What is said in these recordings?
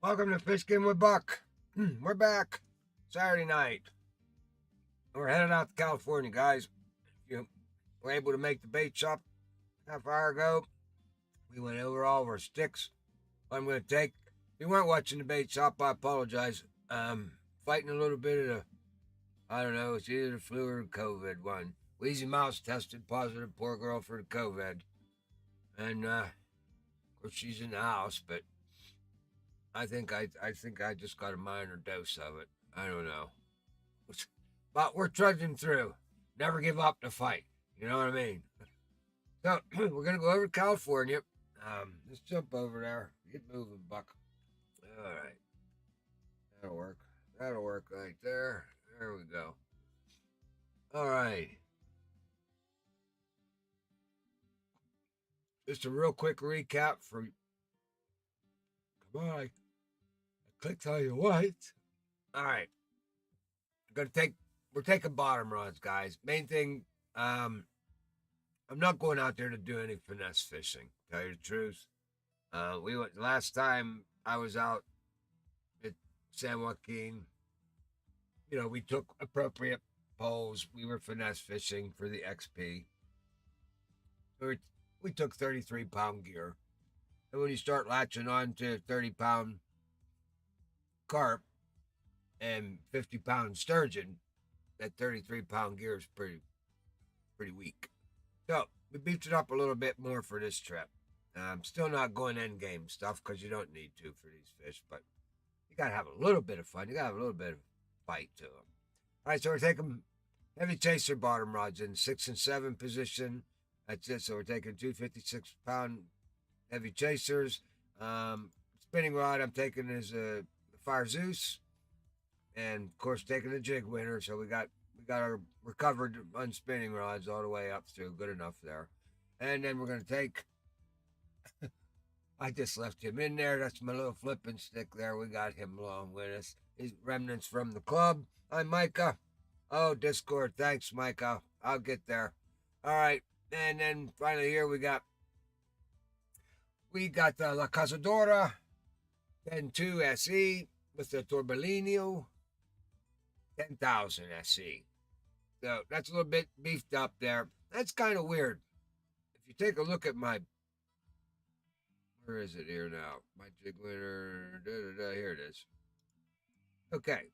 Welcome to Fishkin with Buck. We're back. Saturday night. We're headed out to California, guys. If you were able to make the bait shop half hour ago, we went over all of our sticks. What I'm going to take. If you weren't watching the bait shop, I apologize. Fighting a little bit of the, I don't know, it's either the flu or the COVID one. Wheezy Mouse tested positive, poor girl, for the COVID. And, of course, she's in the house, but I think I just got a minor dose of it. I don't know. But we're trudging through. Never give up the fight. You know what I mean? So we're gonna go over to California. Let's jump over there. Get moving, Buck. All right. That'll work. That'll work right there. There we go. All right. Just a real quick recap for. Come on. I clicked on your white. All right. We're taking bottom rods, guys. Main thing, I'm not going out there to do any finesse fishing, tell you the truth. We went last time I was out at San Joaquin, we took appropriate poles. We were finesse fishing for the XP. We took 33-pound gear. And when you start latching on to 30-pound carp and 50-pound sturgeon, that 33-pound gear is pretty weak. So we beefed it up a little bit more for this trip. Still not going end game stuff because you don't need to for these fish, but you gotta have a little bit of fun. You gotta have a little bit of bite to them. All right, so we're taking heavy chaser bottom rods in 6 and 7 position. That's it. So we're taking 256-pound heavy chasers. Spinning rod I'm taking is the Fire Zeus, and of course taking the jig winner. So we got our recovered unspinning rods all the way up through. Good enough there. And then we're gonna take. I just left him in there. That's my little flipping stick there. We got him along with us. These remnants from the club. I'm Micah. Oh, Discord. Thanks, Micah. I'll get there. All right. And then finally here we got the La Cazadora 10.2 SE with the Torbellino 10,000 SE. So that's a little bit beefed up there. That's kind of weird. If you take a look at where is it here now? My jig winner, here it is. Okay,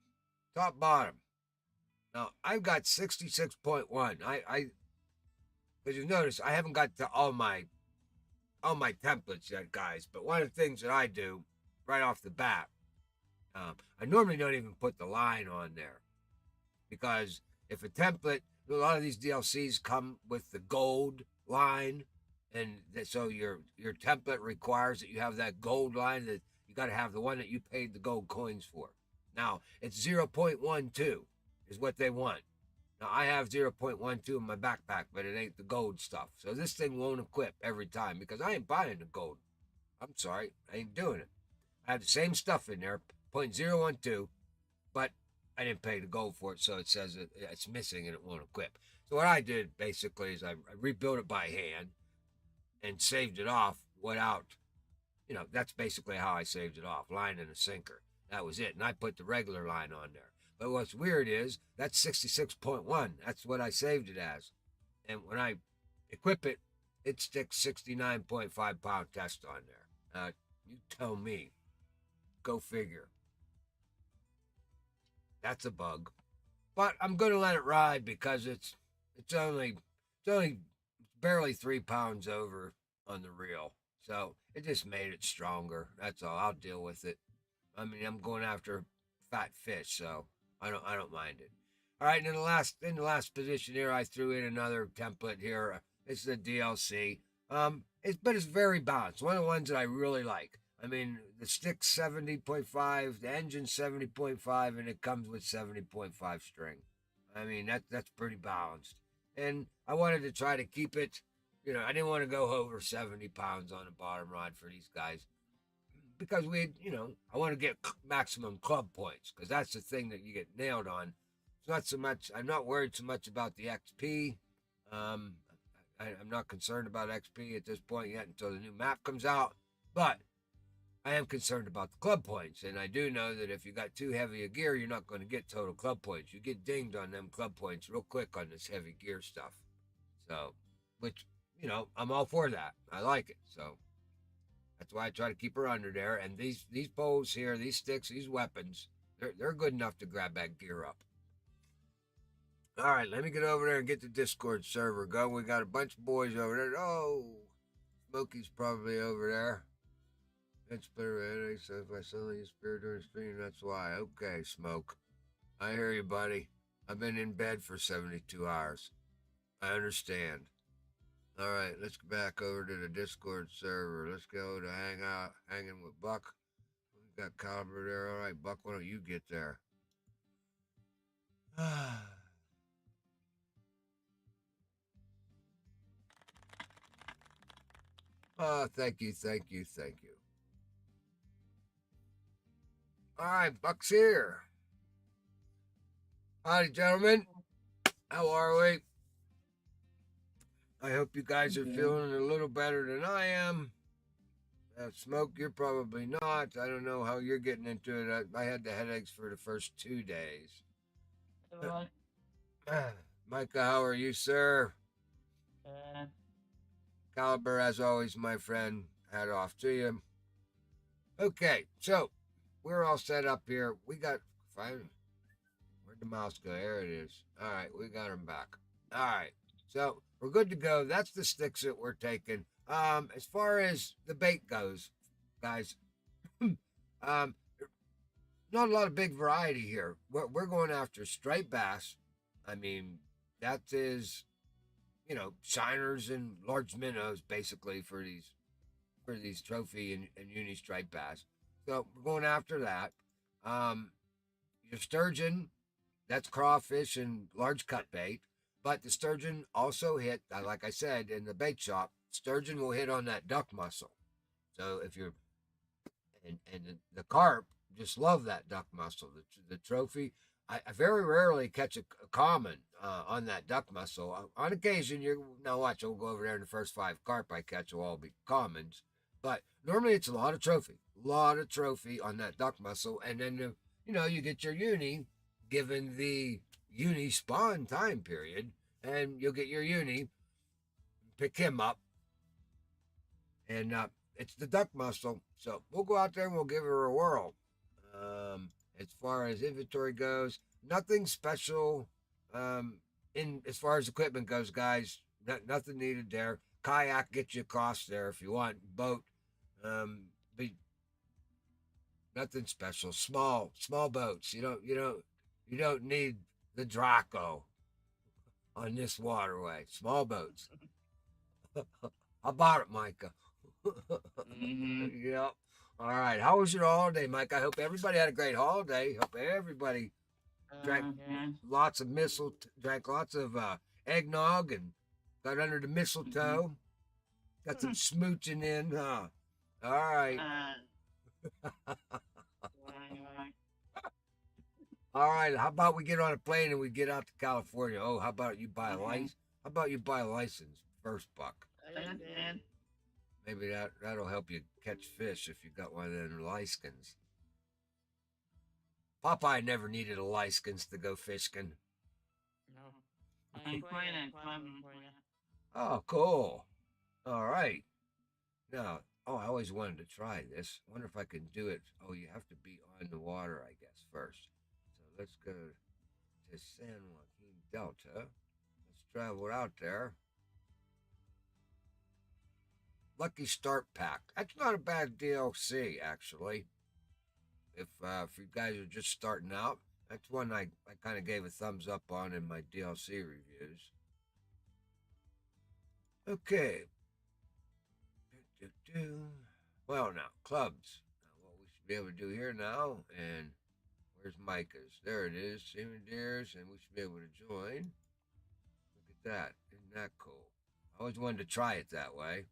top bottom. Now I've got 66.1. Because you notice I haven't got to all my templates yet, guys. But one of the things that I do right off the bat, I normally don't even put the line on there, because if a template, a lot of these DLCs come with the gold line, and so your template requires that you have that gold line. That you got to have the one that you paid the gold coins for. Now it's 0.12 is what they want. Now, I have 0.12 in my backpack, but it ain't the gold stuff. So this thing won't equip every time because I ain't buying the gold. I'm sorry, I ain't doing it. I have the same stuff in there, 0.012, but I didn't pay the gold for it, so it says it's missing and it won't equip. So what I did, basically, is I rebuilt it by hand and saved it off without, that's basically how I saved it off, line and a sinker. That was it, and I put the regular line on there. But what's weird is that's 66.1. That's what I saved it as. And when I equip it, it sticks 69.5-pound test on there. You tell me. Go figure. That's a bug. But I'm going to let it ride because it's only barely 3 pounds over on the reel. So it just made it stronger. That's all. I'll deal with it. I mean, I'm going after fat fish, so I don't mind it. All right, and in the last position here, I threw in another template here. It's the DLC. It's very balanced. One of the ones that I really like. I mean, the stick's 70.5, the engine's 70.5, and it comes with 70.5 string. I mean, that's pretty balanced. And I wanted to try to keep it, I didn't want to go over 70 pounds on a bottom rod for these guys. Because I want to get maximum club points, because that's the thing that you get nailed on. It's not so much, I'm not worried so much about the XP. I'm not concerned about XP at this point yet until the new map comes out. But I am concerned about the club points, and I do know that if you got too heavy a gear, you're not going to get total club points. You get dinged on them club points real quick on this heavy gear stuff. So, which I'm all for that. I like it. So that's why I try to keep her under there. And these poles here, these sticks, these weapons, they're good enough to grab that gear up. All right, let me get over there and get the Discord server going. We got a bunch of boys over there. Oh, Smokey's probably over there. It's better. So if I suddenly use spirit during the stream, that's why. Okay, Smoke. I hear you, buddy. I've been in bed for 72 hours. I understand. All right, let's get back over to the Discord server. Let's go to hanging with Buck. We got Caliber there. All right, Buck, why don't you get there? Oh, thank you. All right, Buck's here. Howdy, gentlemen. How are we? I hope you guys are feeling a little better than I am. Smoke, you're probably not. I don't know how you're getting into it. I had the headaches for the first 2 days. Micah, how are you, sir? Caliber, as always, my friend. Hat off to you. Okay, so we're all set up here. We got five. Where'd the mouse go? There it is. All right, we got him back. All right, so we're good to go. That's the sticks that we're taking. As far as the bait goes, guys, not a lot of big variety here. We're going after straight bass. I mean, that is, shiners and large minnows basically for these trophy and uni striped bass. So we're going after that. Your sturgeon, that's crawfish and large cut bait. But the sturgeon also hit, like I said, in the bait shop, sturgeon will hit on that duck muscle. So if you're, and the carp just love that duck muscle. The trophy, I very rarely catch a common on that duck muscle. On occasion, now watch, I'll go over there and the first 5 carp I catch will all be commons. But normally it's a lot of trophy on that duck muscle. And then, you get your uni given the uni spawn time period, and you'll get your uni, pick him up, and it's the duck muscle. So we'll go out there and we'll give her a whirl. As far as inventory goes, nothing special. In as far as equipment goes, guys, nothing needed there. Kayak gets you across there if you want. Boat, but nothing special. Small boats. You don't need the Draco on this waterway. Small boats. How about it, Micah? Yep. All right. How was your holiday, Mike? I hope everybody had a great holiday. Hope everybody drank lots of drank lots of eggnog and got under the mistletoe. Got some smooching in, huh? All right. All right. How about we get on a plane and we get out to California? Oh, how about you buy a license? How about you buy a license first, Buck? Maybe that'll help you catch fish if you got one of them licenses. Popeye never needed a license to go fishing. No. Oh, cool. All right. Now, I always wanted to try this. Wonder if I can do it. Oh, you have to be on the water, I guess, first. So let's go to San Joaquin Delta. Let's travel out there. Lucky Start Pack. That's not a bad DLC, actually. If you guys are just starting out, that's one I kind of gave a thumbs up on in my DLC reviews. Okay. Well, now, clubs. Now, what we should be able to do here now, and where's Micah's? There it is, Seaman Deers, and we should be able to join. Look at that. Isn't that cool? I always wanted to try it that way.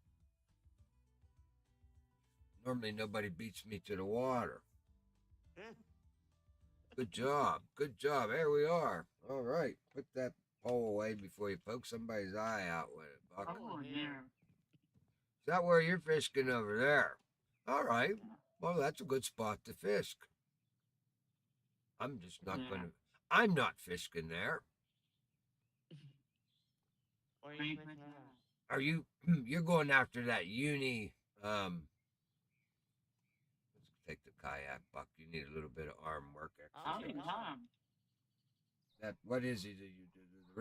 Normally, nobody beats me to the water. Good job. There we are. All right. Put that pole away before you poke somebody's eye out with it, Buck. Oh, yeah. Is that where you're fishing over there? All right. Well, that's a good spot to fish. I'm just not Yeah. gonna. I'm not fishing there. Where are you fishing at? Are you? You're going after that uni. Let's take the kayak, Buck. You need a little bit of arm work I already exercise. got him. That what is it that you do? The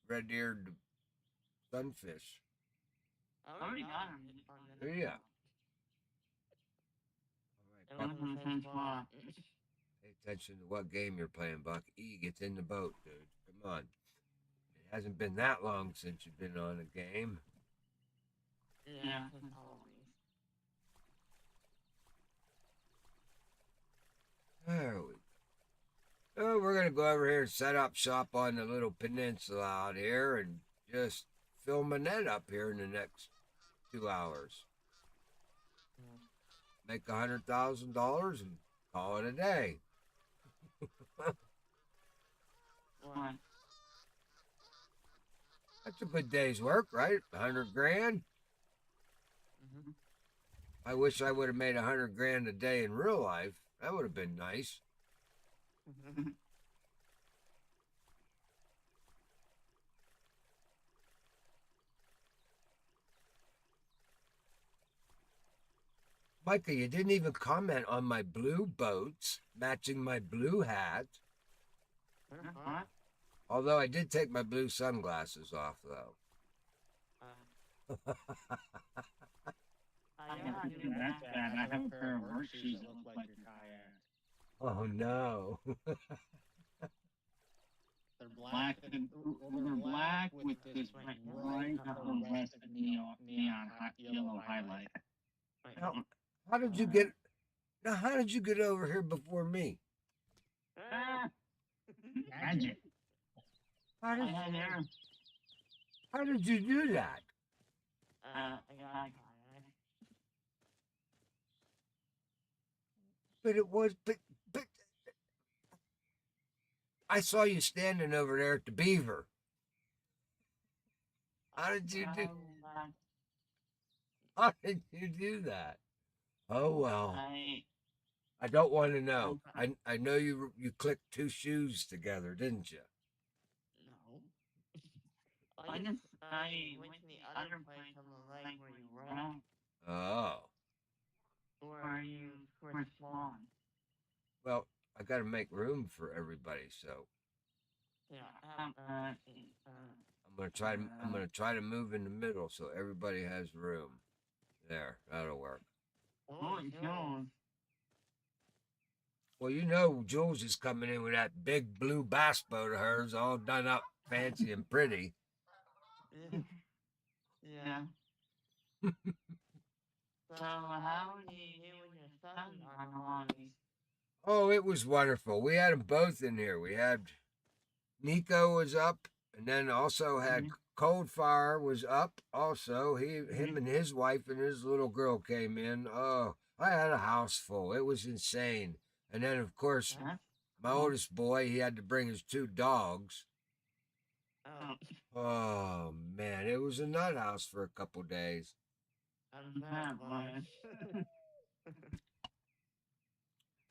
red-eared sunfish. I already got him on the next Yeah. one. All right, It Buck. went from the same spot. Pay attention to what game you're playing, Buck. E, get in the boat, dude. Come on. It hasn't been that long since you've been on a game. Yeah, it's always. There we go. Oh, we're gonna go over here and set up shop on the little peninsula out here and just film a net up here in the next 2 hours. Make $100,000 and call it a day. What? That's a good day's work, right? 100 grand. Mm-hmm. I wish I would have made 100 grand a day in real life. That would have been nice. Micah, you didn't even comment on my blue boats matching my blue hat. What? Although I did take my blue sunglasses off, though. I gotta do that bad. I have a pair of work shoes that look like your kayak. Oh no. They're black. They're black with this like bright fluorescent neon yellow highlight. Now, how did you get? Now, how did you get over here before me? Magic. How did? I there. How did you do that? I got a kayak. But it was, but I saw you standing over there at the beaver. How did you do? How did you do that? Oh well. I don't want to know. I know you clicked two shoes together, didn't you? No. I went to the other place on the lake where you were at. Oh. Where you first spawned. Well, I got to make room for everybody, so Yeah. I'm gonna try to move in the middle so everybody has room. There, that'll work. Oh, Jules. Well, you know Jules is coming in with that big blue bass boat of hers, all done up fancy and pretty. Yeah. So how did you with your son on the holidays? Oh, it was wonderful. We had them both in here. We had Nico was up, and then also had Cold Fire was up. Also, him and his wife and his little girl came in. Oh, I had a house full. It was insane. And then, of course, my oldest boy, he had to bring his two dogs. Oh man, it was a nut house for a couple days.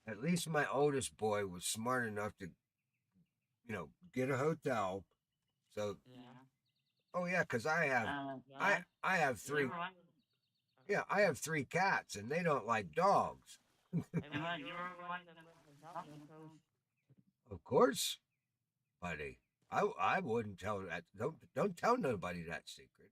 At least my oldest boy was smart enough to, get a hotel. So, oh yeah, because I have three. Yeah, I have three cats, and they don't like dogs. Of course, buddy. I wouldn't tell that. Don't tell nobody that secret.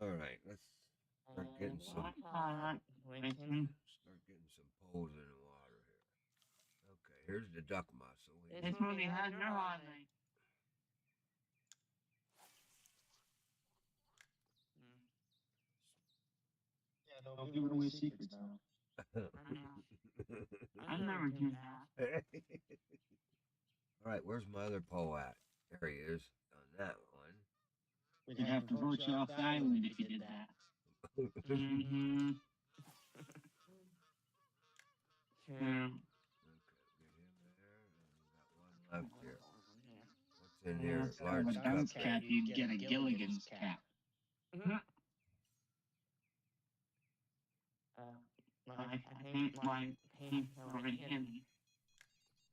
All right, let's start getting some poles in the water here. Okay, here's the duck muscle. This movie has your holiday. Yeah, don't give away secrets, though. I've never do that. All right, where's my other pole at? There he is on that one. We'd have to vote you off the island if you did that. Mm-hmm. Okay, get him there, and we got one left here. What's in here? Instead of Large a cup. dunce cap, you'd get a Gilligan's cap. I think my paint's already hidden.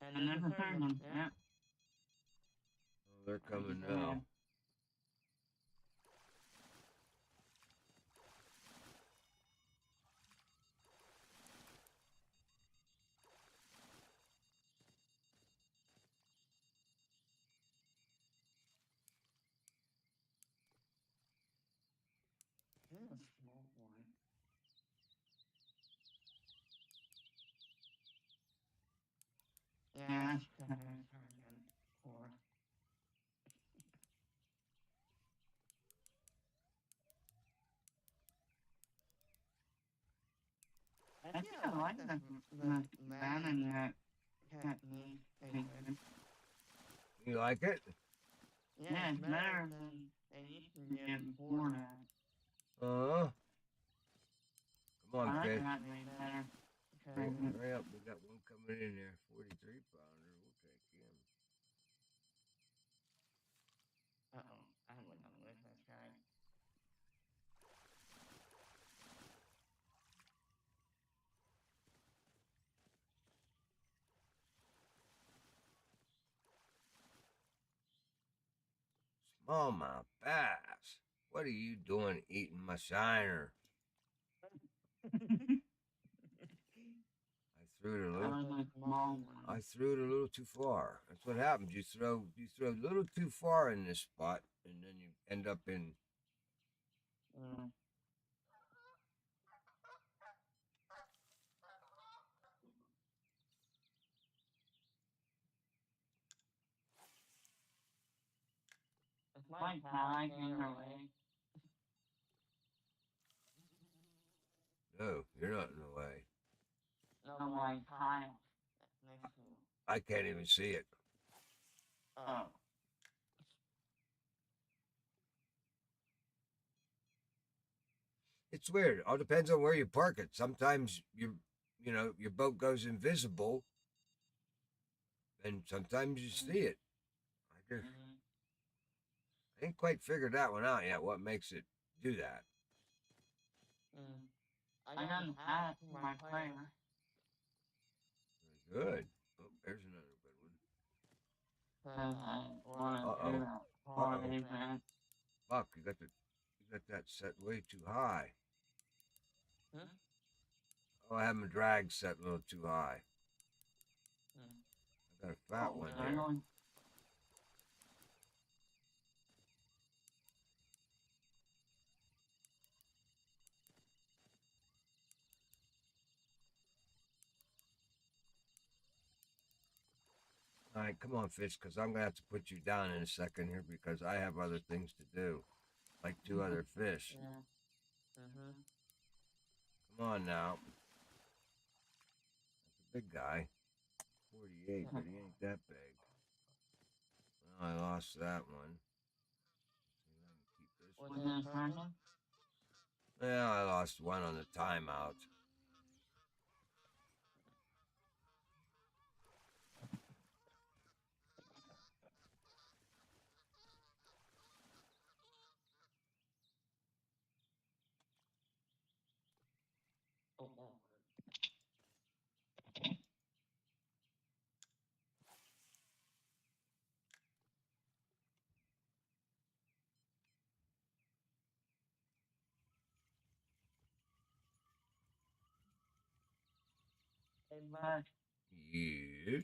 And there's a third one, yeah. Oh, they're coming now. Here's a small one. Yeah, that's four. I think I like the banana technique. You like it? Yeah, it's better than they used to get before that. Come on, I like fish. that way better. Hurry up, we got one coming in there. 43 pounder. We'll take him. Uh-oh, I wouldn't know with this guy. Smallmouth bass. What are you doing eating my shiner? I threw it a little too far. That's what happens. You throw a little too far in this spot, and then you end up in. It's my tag in her way. No, you're not in the way. No, my tile next to it. I can't even see it. Oh. It's weird. It all depends on where you park it. Sometimes your boat goes invisible, and sometimes you see it. I ain't quite figured that one out yet. What makes it do that? I got an hat for my player. Very good. Oh, there's another good one. Buck, you got that set way too high. Huh? Oh, I have my drag set a little too high. I got a fat one there. All right, come on, fish, because I'm gonna have to put you down in a second here because I have other things to do, like two other fish. Yeah. Come on now. That's a big guy. 48, but he ain't that big. Well, I lost that one. Keep this one. Well, I lost one on the timeout. Hey, Bud. Yes.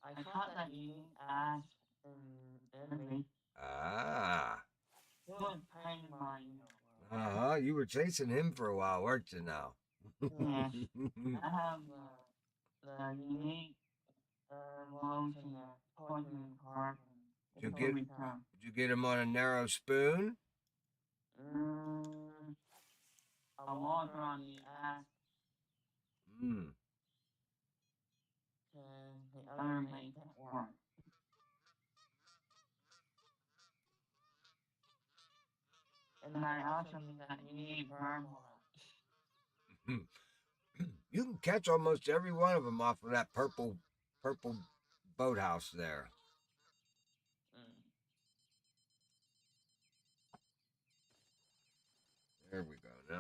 I caught that you asked in me. Ah. Good pain my You were chasing him for a while, weren't you now? Yeah. I have the unique lotion of poison carp. Did you get him on a narrow spoon? A water on the ass. The other make it work. And I also need that unique bird one. You can catch almost every one of them off of that purple boathouse there.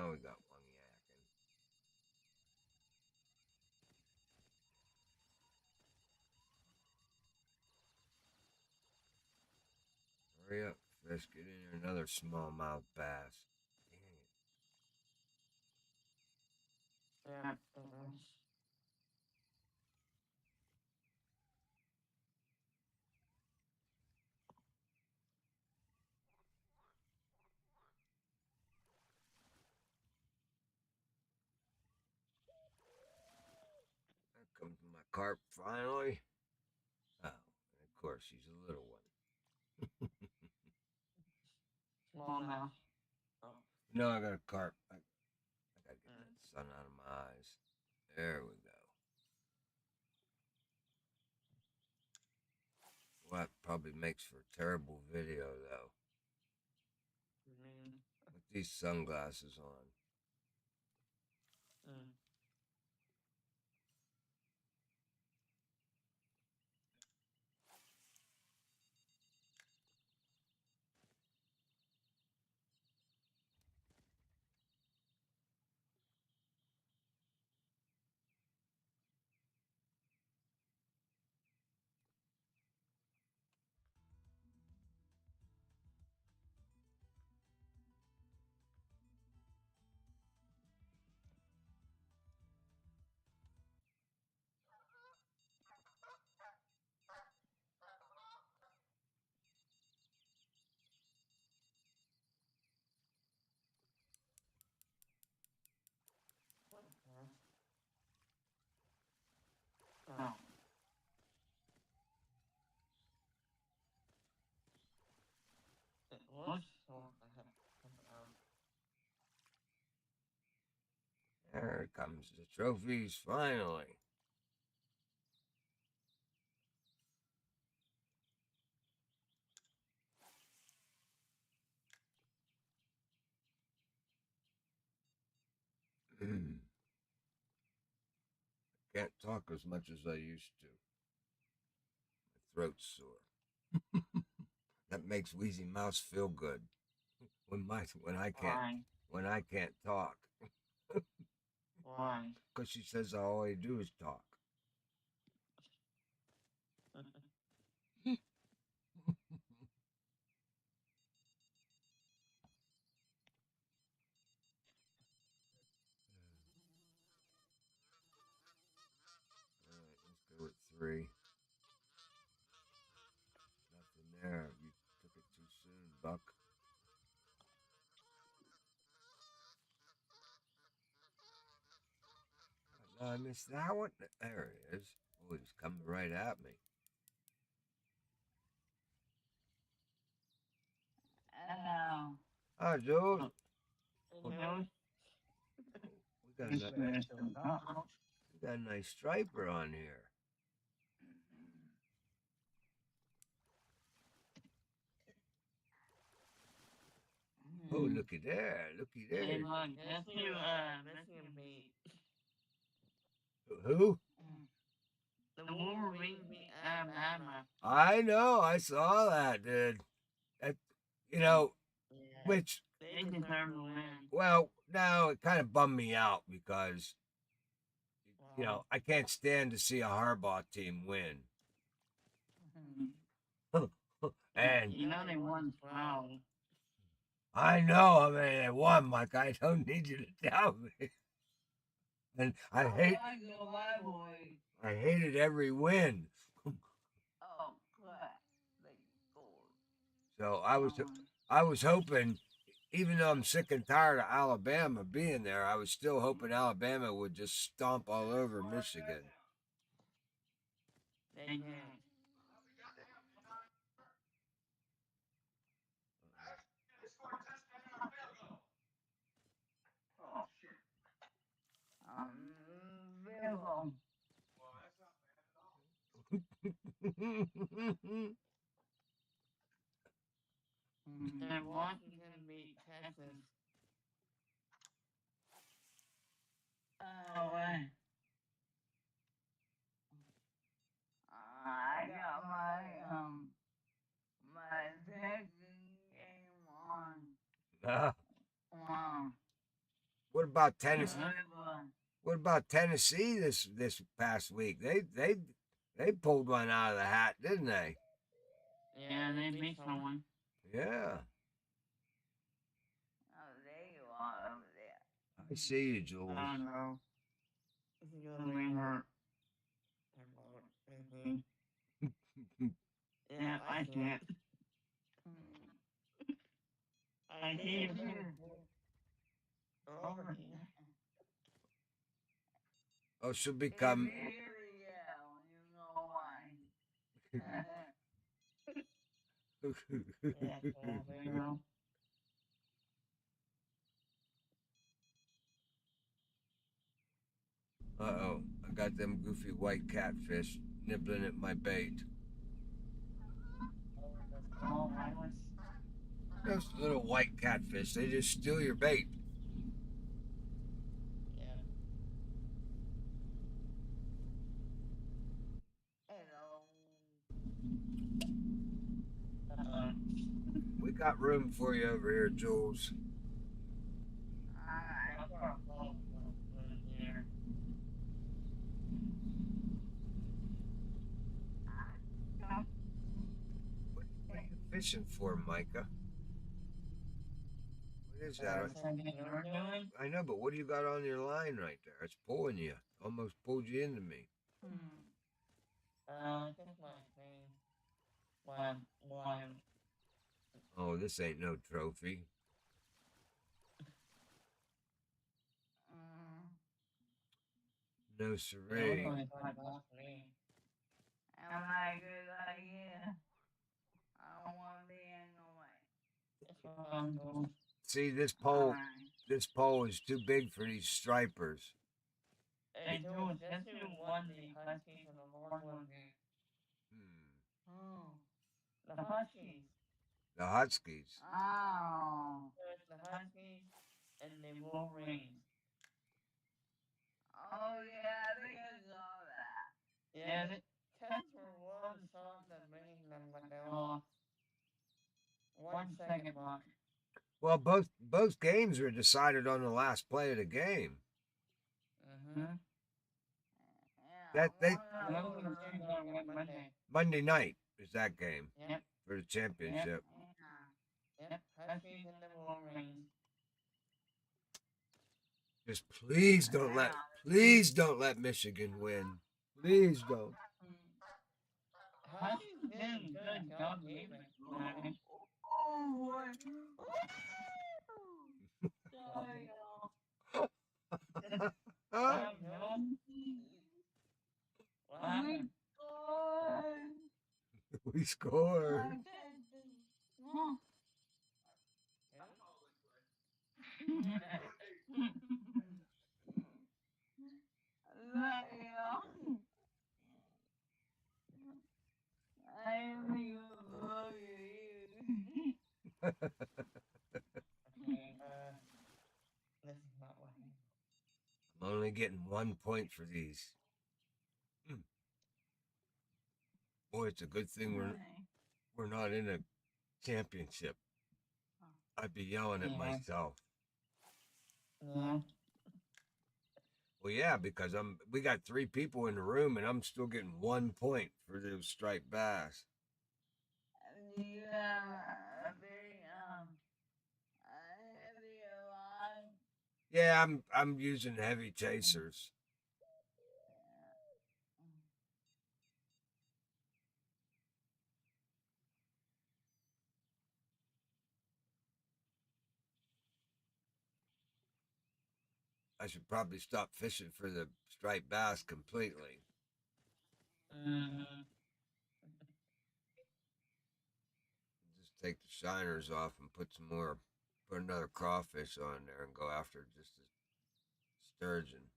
Now we got one yakking. Hurry up, fish. Get in here. Another smallmouth bass. Dang it. Yeah. There comes my carp finally. Oh, and of course she's a little one. Smallmouth. Oh. No, I got a carp. I gotta get that sun out of my eyes. There we go. Well, that probably makes for a terrible video though. With these sunglasses on. Oh. What? There comes the trophies finally. Can't talk as much as I used to. My throat's sore. That makes Wheezy Mouse feel good. When I can't talk. Why? Because she says all I do is talk. Alright, let's go with 3. Nothing there. You took it too soon, Buck. No, I missed that one. There he is. Oh, he's coming right at me. Hello. Hi, Joe. Hello. We got a nice striper on here. Oh, looky there. Looky there. Hey, look, that's you, missing a bait. Who? The Wolverine beat Alabama. I know. I saw that, dude. That, you know, Yeah. which, They deserve to win. well, now it kind of bummed me out because, you know, I can't stand to see a Harbaugh team win. And you know they won 12. I know. I mean, they won, Mike. I don't need you to tell me. And I hated every win. Oh, crap. They scored. So I was hoping, even though I'm sick and tired of Alabama being there, I was still hoping Alabama would just stomp all over Michigan. They can't. Oh, shit. Vehicle. And Washington beat Texas. Wait. I got my Fishkin game on. Ah, Wow. about Tennessee? Uh, What about Tennessee this past week? They pulled one out of the hat, didn't they? Yeah, they beat someone. Yeah. Oh, there you are over there. I see you, Jules. I don't know. Really hurt. Yeah, I can't. I need you. Over here. Oh, she'll It's become. really yellow, you know why. Yeah, well, you know. Uh-oh, I got them goofy white catfish nibbling at my bait. Oh, I was. Those little white catfish, they just steal your bait. Yeah. Hello. Uh, We got room for you over here, Jules. Alright. here. What are you fishing for, Micah? What is that? Something you're doing? I know, but what do you got on your line right there? It's pulling you. Almost pulled you into me. Just my thing. Why? Oh, this ain't no trophy. No siree. Am I good like you? I don't want to be in the way. See, this Alright. pole is too big for these stripers. Hey, Jules, guess who won the Huskies in the Lord game? Oh. The Huskies. The Huskies. Oh. So it's the Huskies and the Wolverines. Oh yeah, I think I saw that. Yeah, the Cats were one shot at bringing them, but they lost. 1 second mark. Well, both games were decided on the last play of the game. Mm-hmm. Yeah, They Monday. Monday night is that game Yep. for the championship. Yep. Huskies and the Wolverines. Just please don't let Michigan win. Please don't. Huskies did a good job game it. Oh, sorry, Ah, we scored. I really love you. This is not what I'm only getting 1 point for these. Boy, it's a good thing we're not in a championship. I'd be yelling at myself. Yeah. Well, yeah, because we got 3 people in the room and I'm still getting 1 point for those striped bass. Yeah, a very heavy line. Yeah, I'm using heavy chasers. I should probably stop fishing for the striped bass completely. Mm-hmm. Just take the shiners off and put another crawfish on there and go after just a sturgeon.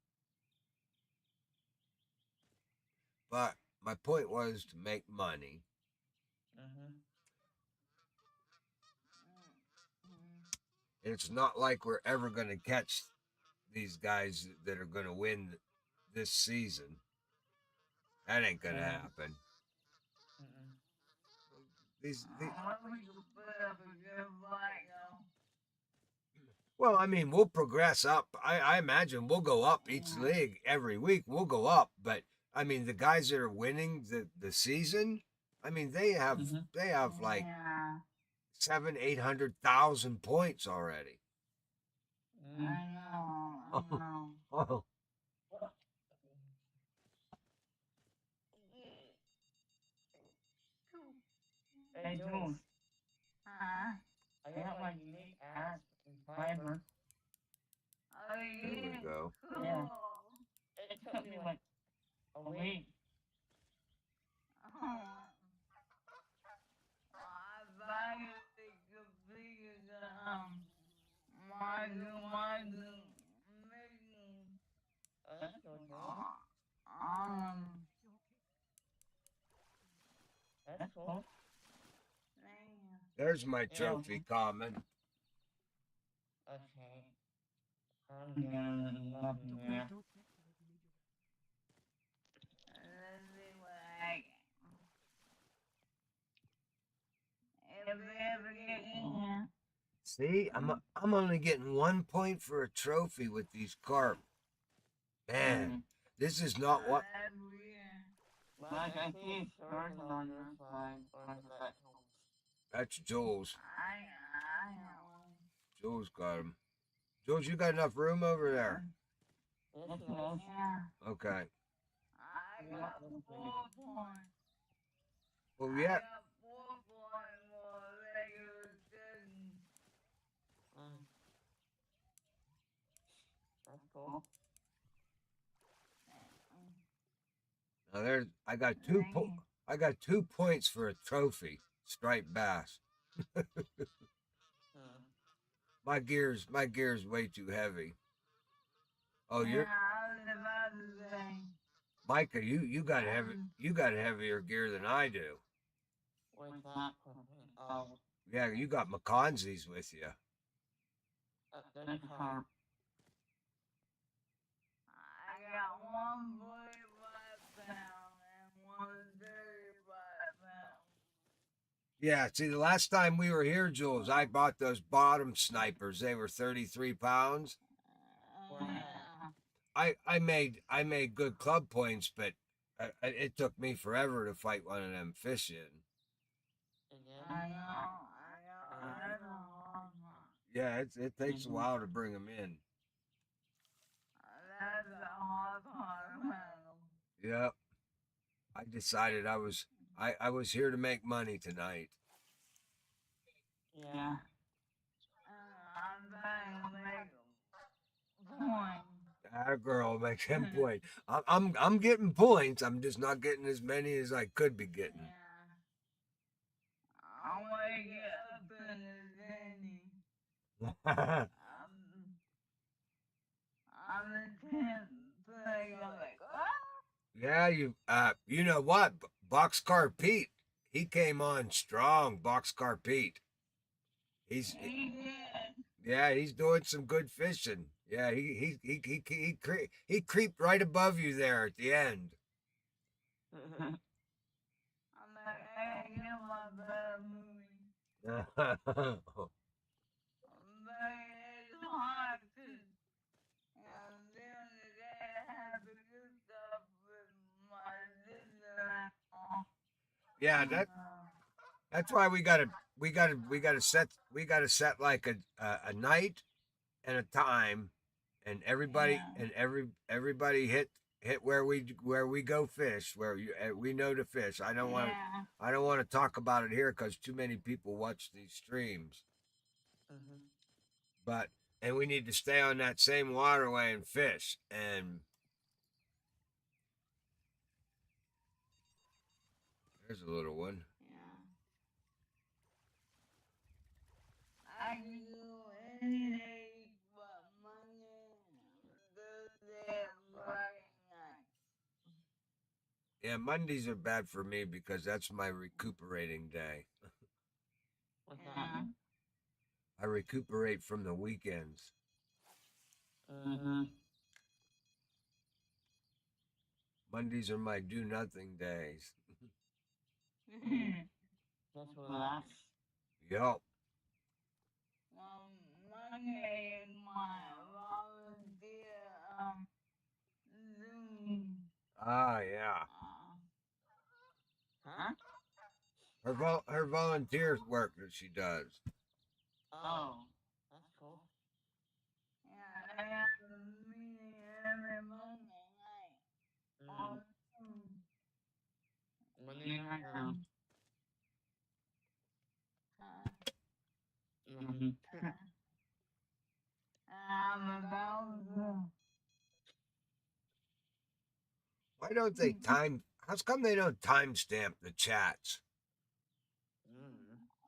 But my point was to make money. Mm-hmm. And it's not like we're ever going to catch these guys that are going to win this season. That ain't going to happen. Mm-mm. These, I wish you put up a good fight, though. Well, I mean, we'll progress up. I imagine we'll go up each Yeah. league every week. We'll go up, but I mean, the guys that are winning the season, I mean, they have like Yeah. 700,000, 800,000 points already. I know. I know. Oh, Hey, Jules, Huh? I got my unique ass and fiber. Oh, there we yeah. go. Cool. Yeah. It took me like a week. Oh. I finally completed the, module mission. Oh, that's so cool. Um, That's cool. man. There's my Yeah. trophy common. Okay. I'm getting nothing there. Let's see what I get. If we ever get in. See, I'm only getting 1 point for a trophy with these carp. Man, this is not what. That's weird. Like I see Sturgeon on your side, or is that That's Jules. I know. Jules got him. Jules, you got enough room over there? Yes, it is. Yeah. Okay. I got 4 points. Well, I yeah. got 4 points for regular season. Mm. That's cool. Now there's. I got 2 points for a trophy. Striped bass. Mm. My gear's way too heavy. Oh, Yeah, you're I was about to say. Micah. You got heavier gear than I do. What's that? Oh, Yeah, you got McConzies with you. Uni Carp. I got 145 pound and 135 pound. Yeah, see, the last time we were here, Jules, I bought those bottom snipers. They were 33 pounds. Yeah. I made good club points, but it took me forever to fight one of them fish in. I know. That's a hard one. Yeah, it takes a while to bring them in. That's a hard part. Yep. I decided I was here to make money tonight. Yeah. I'm trying to make a point. That girl makes him point. I'm getting points. I'm just not getting as many as I could be getting. Yeah. I want to get up in the Zenny. I'm the 10th player. I'm like, ah! Yeah, you know what? Boxcar Pete, he came on strong. Boxcar Pete, he's He did. yeah, he's doing some good fishing. Yeah, he creeped right above you there at the end. I'm like, hey, get my bad movie. Yeah, But it's hard to, during the day I have to do stuff with my sister. that's why we gotta set like a night and a time, and everybody hit where we go fish we know to fish. Yeah. I don't want to talk about it here because too many people watch these streams. But and we need to stay on that same waterway and fish. And there's a little one. Yeah. I can do any day but Monday, Thursday, and Friday night. Yeah, Mondays are bad for me because that's my recuperating day. What's Yeah. that? I recuperate from the weekends. Mondays are my do nothing days. Just relax. Yup. Well, Okay, my volunteer Zoom. Ah, yeah. Huh? Her volunteer work that she does. Oh, that's cool. Yeah, they have a meeting every Monday night on Zoom. Monday night. Mhm. I'm about to. Why don't they time? How come they don't timestamp the chats?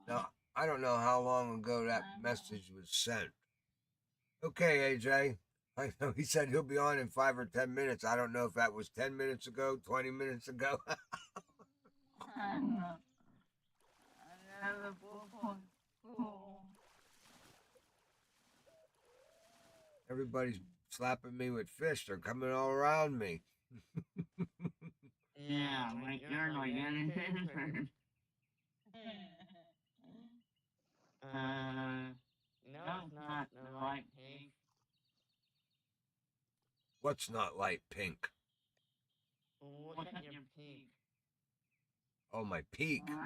Now, I don't know how long ago that message was sent. Okay, AJ. I know he said he'll be on in 5 or 10 minutes. I don't know if that was 10 minutes ago, 20 minutes ago. Another book for school. Everybody's slapping me with fish. They're coming all around me. Yeah, like you're like anything. No, it's not the light pink. What's not light pink? Look at your peak. Oh, my peak. What?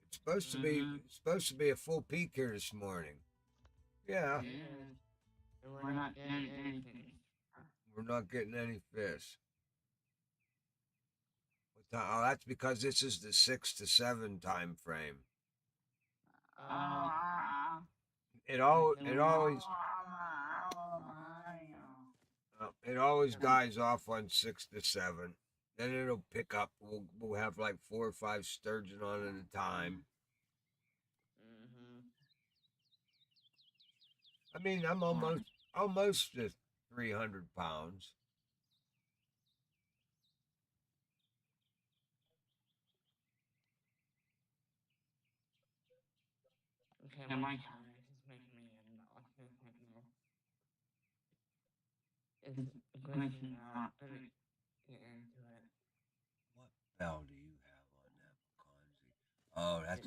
It's supposed to be a full peak here this morning. Yeah, Yeah. We're not getting anything. we're not getting any fish. Oh, that's because this is the 6 to 7 time frame. It always dies off on 6 to 7. Then it'll pick up. We'll have like 4 or 5 sturgeon on at a time. I mean, I'm almost at 300 pounds. Okay, my comment is making me not it's glitching out. Let me get into it. What bell do you have on that, Conzi? Oh, that's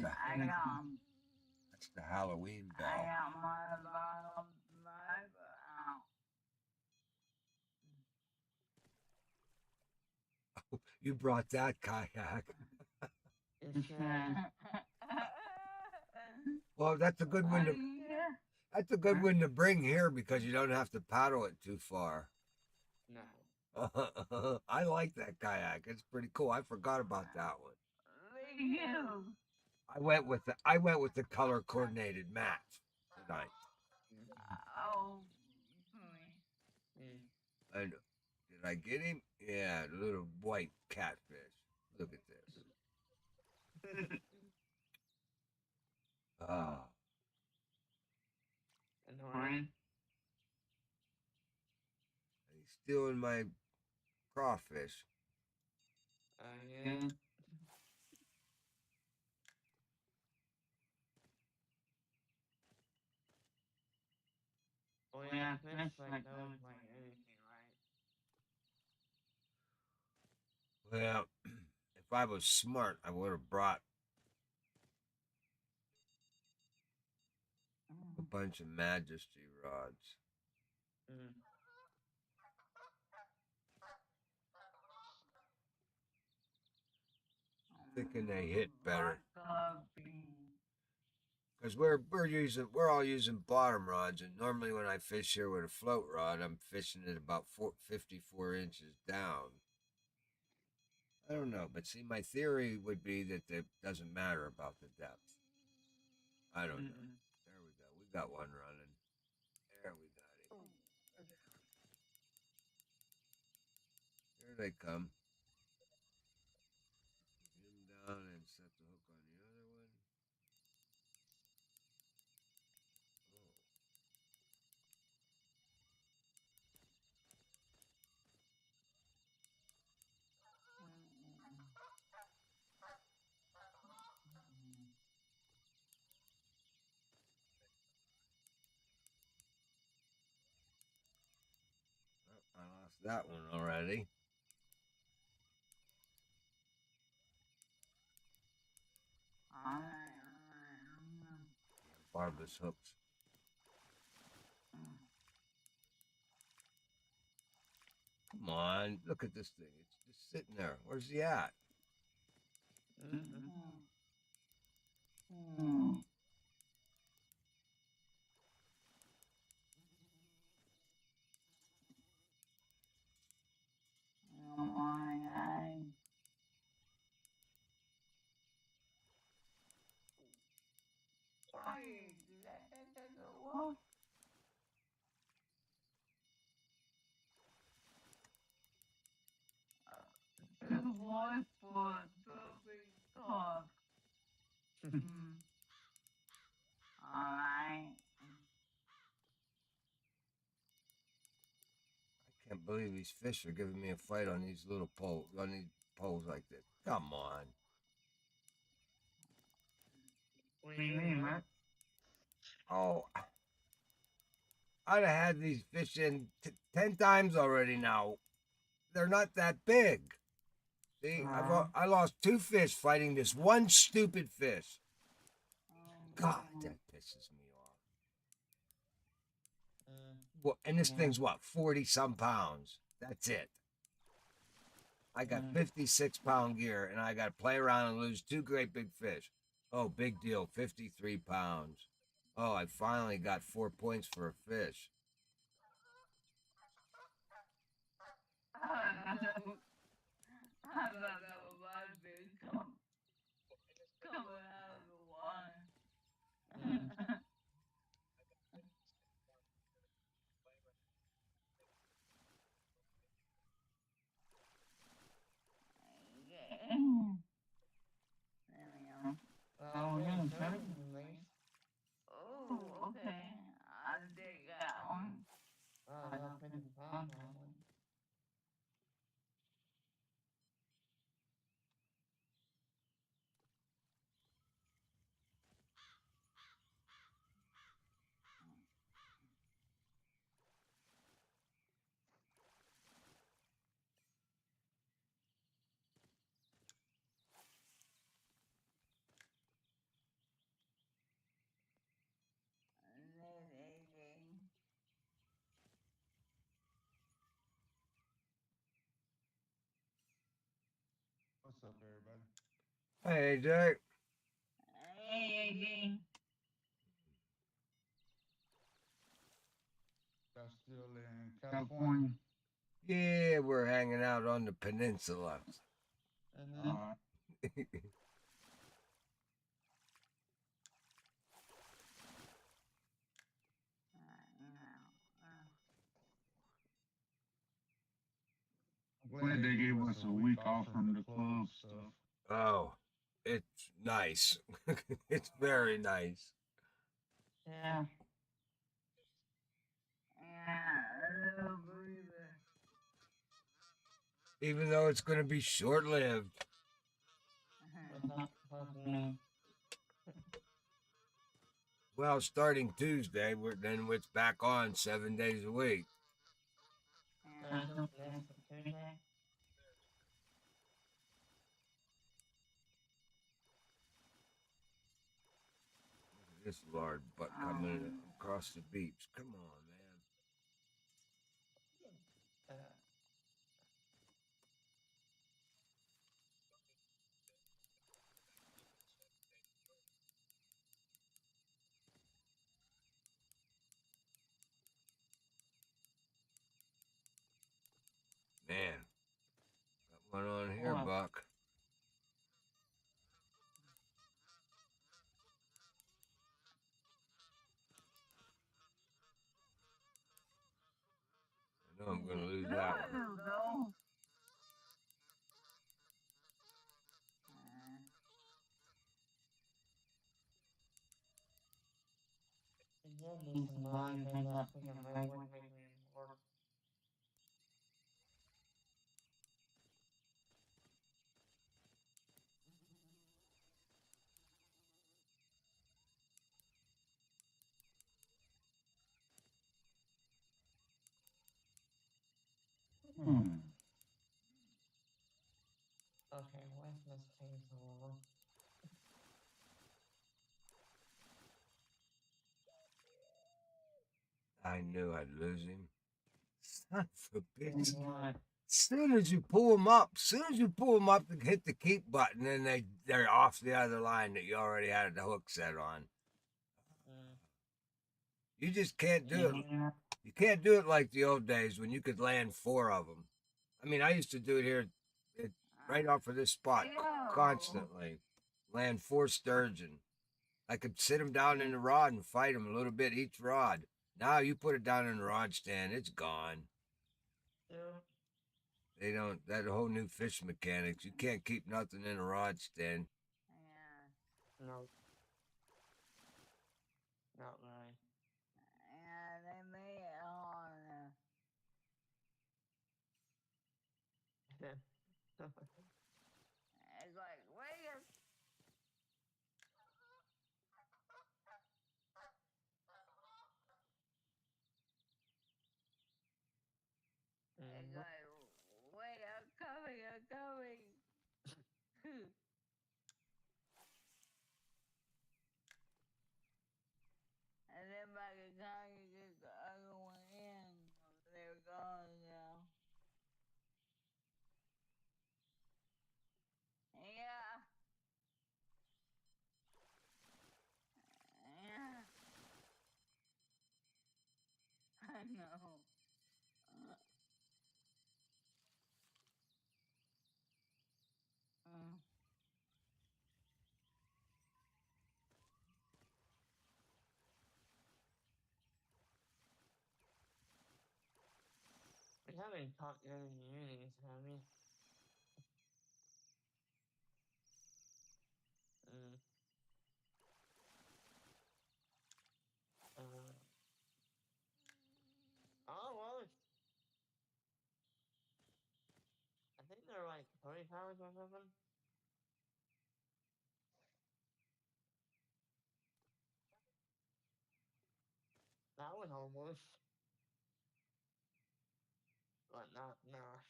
the Halloween I bell. got my bottom driver out. You brought that kayak. It's Well, that's a good one to that's a good one to bring here because you don't have to paddle it too far. no. I like that kayak. It's pretty cool. I forgot about that one. Me too. I went with the color coordinated match tonight. Oh, And did I get him? Yeah, the little white catfish. Look at this. Oh, Annoying. he's stealing my crawfish. Yeah. Oh yeah, fish like those like anything, right? Well, if I was smart, I would have brought a bunch of Majesty rods. Thinking they hit better. Because we're all using bottom rods, and normally when I fish here with a float rod, I'm fishing it about 54 inches down. I don't know, but see, my theory would be that it doesn't matter about the depth. I don't know. There we go. We got one running. There we got him. Here they come. Put him down and set the hook on the other one. Oh, I lost that one already. Barbless hooks. on. Look at this thing. It's just sitting there. Where's he at? Oh my God. Wait, did that go off? Good boy for the big talk. Alright. I can't believe these fish are giving me a fight on these little poles, on these poles like this. Come on. What do you mean, Matt? Oh, I'd have had these fish in 10 times already now. They're not that big. See, I lost 2 fish fighting this one stupid fish. God, that pisses me off. Well, and this thing's what, 40 some pounds. That's it. I got 56-pound gear, and I got to play around and lose 2 great big fish. Oh, big deal, 53 pounds. Oh, I finally got 4 points for a fish. I thought that was my fish coming out of the water. Yeah. There we go. Oh, we're gonna try it at least. Oh, okay. I'll take that one. Oh, that's pretty fun, probably. What's up, everybody? Hey, Jake. Hey, again. Y'all still in California? Yeah, we're hanging out on the peninsula. Alright. I'm glad they gave us a week off from the club stuff. Oh, it's nice. It's very nice. Yeah. Yeah, Even though it's going to be short lived. What's up? What's me? Well, starting Tuesday, then it's back on 7 days a week. That's Tuesday. This large butt coming across the beach. Come on, man. Man, got one on here, What? Buck. I know I'm going to lose that one. Give me some money, maybe that we can make one make me work. Okay, where's this thing over? I knew I'd lose him. Son of a bitch. What? soon as you pull them up to hit the keep button, then they're off the other line that you already had the hook set on. Mm. You just can't do it. Yeah. You can't do it like the old days when you could land 4 of them. I mean, I used to do it here, right off of this spot, constantly. Land 4 sturgeon. I could sit them down in the rod and fight them a little bit each rod. Now you put it down in the rod stand, it's gone. Yeah. They don't. That whole new fish mechanics. You can't keep nothing in a rod stand. Yeah. No. Not really. Yeah, they made it harder. It's like, wait a It's Mhm. like, wait, I'm coming, I'm coming. And then by the time you get the other one in, they're gone now. Yeah. Yeah. I know. Uh, We haven't caught any unis, have we? Mm. Uh. Oh, well, I think they're like 30 pounds or something. That was almost, but not enough.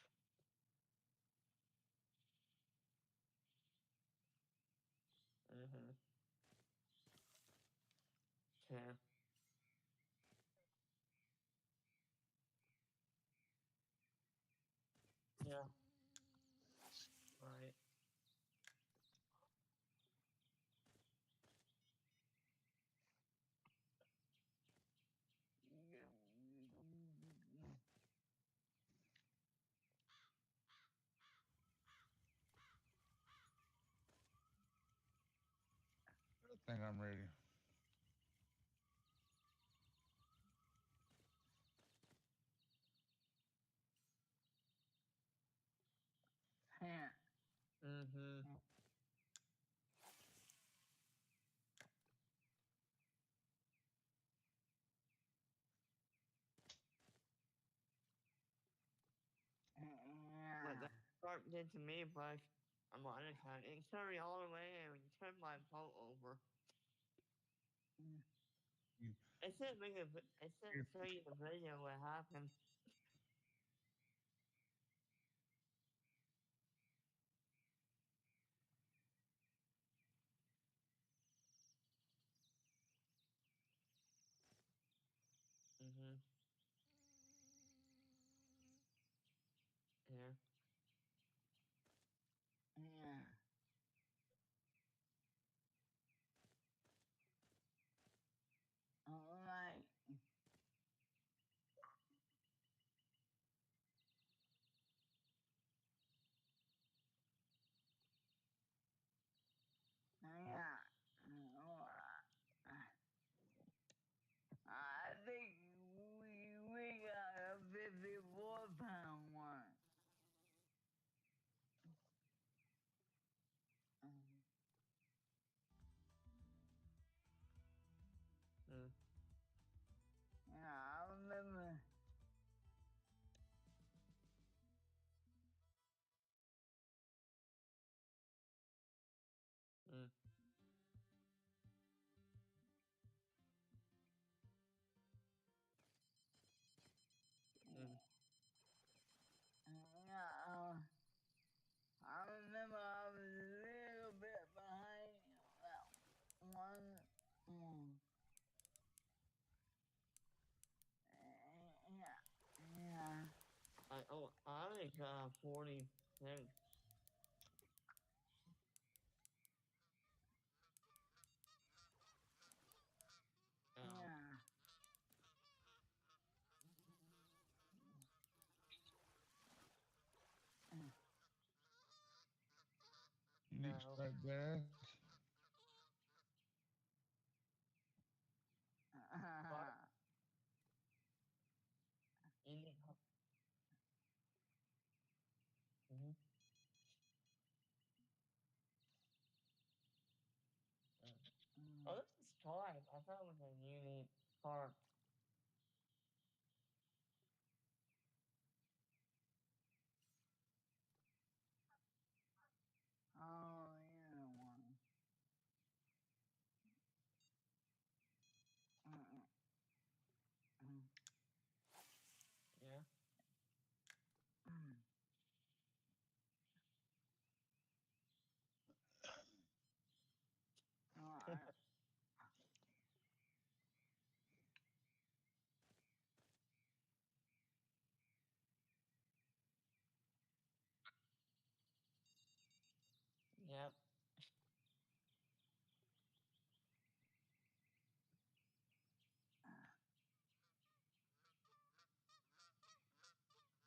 Mm-hmm. Yeah. Yeah. Right. I think I'm ready. yeah. Mm-hmm. What Yeah. that shark did to me was, on my other side, it carried all the way and turned my boat over. You, It said make a, it said you, show you the video what happened. Mm-hmm. Yeah. Yeah. All right. Yeah. I think we got a 54-pound one. Mm. Yeah, I remember. Mm. Mm. Yeah, I remember I was a little bit behind that one. Mm. Yeah, yeah. I Oh, I got 46. Oh, Yeah. You need no. striped bass? But Uni Carp. Mm-hmm. Oh, this is Carp. I thought it was a Uni Carp. Oh, yeah, one. Mm, mm, Yeah. mm. Oh, Yep.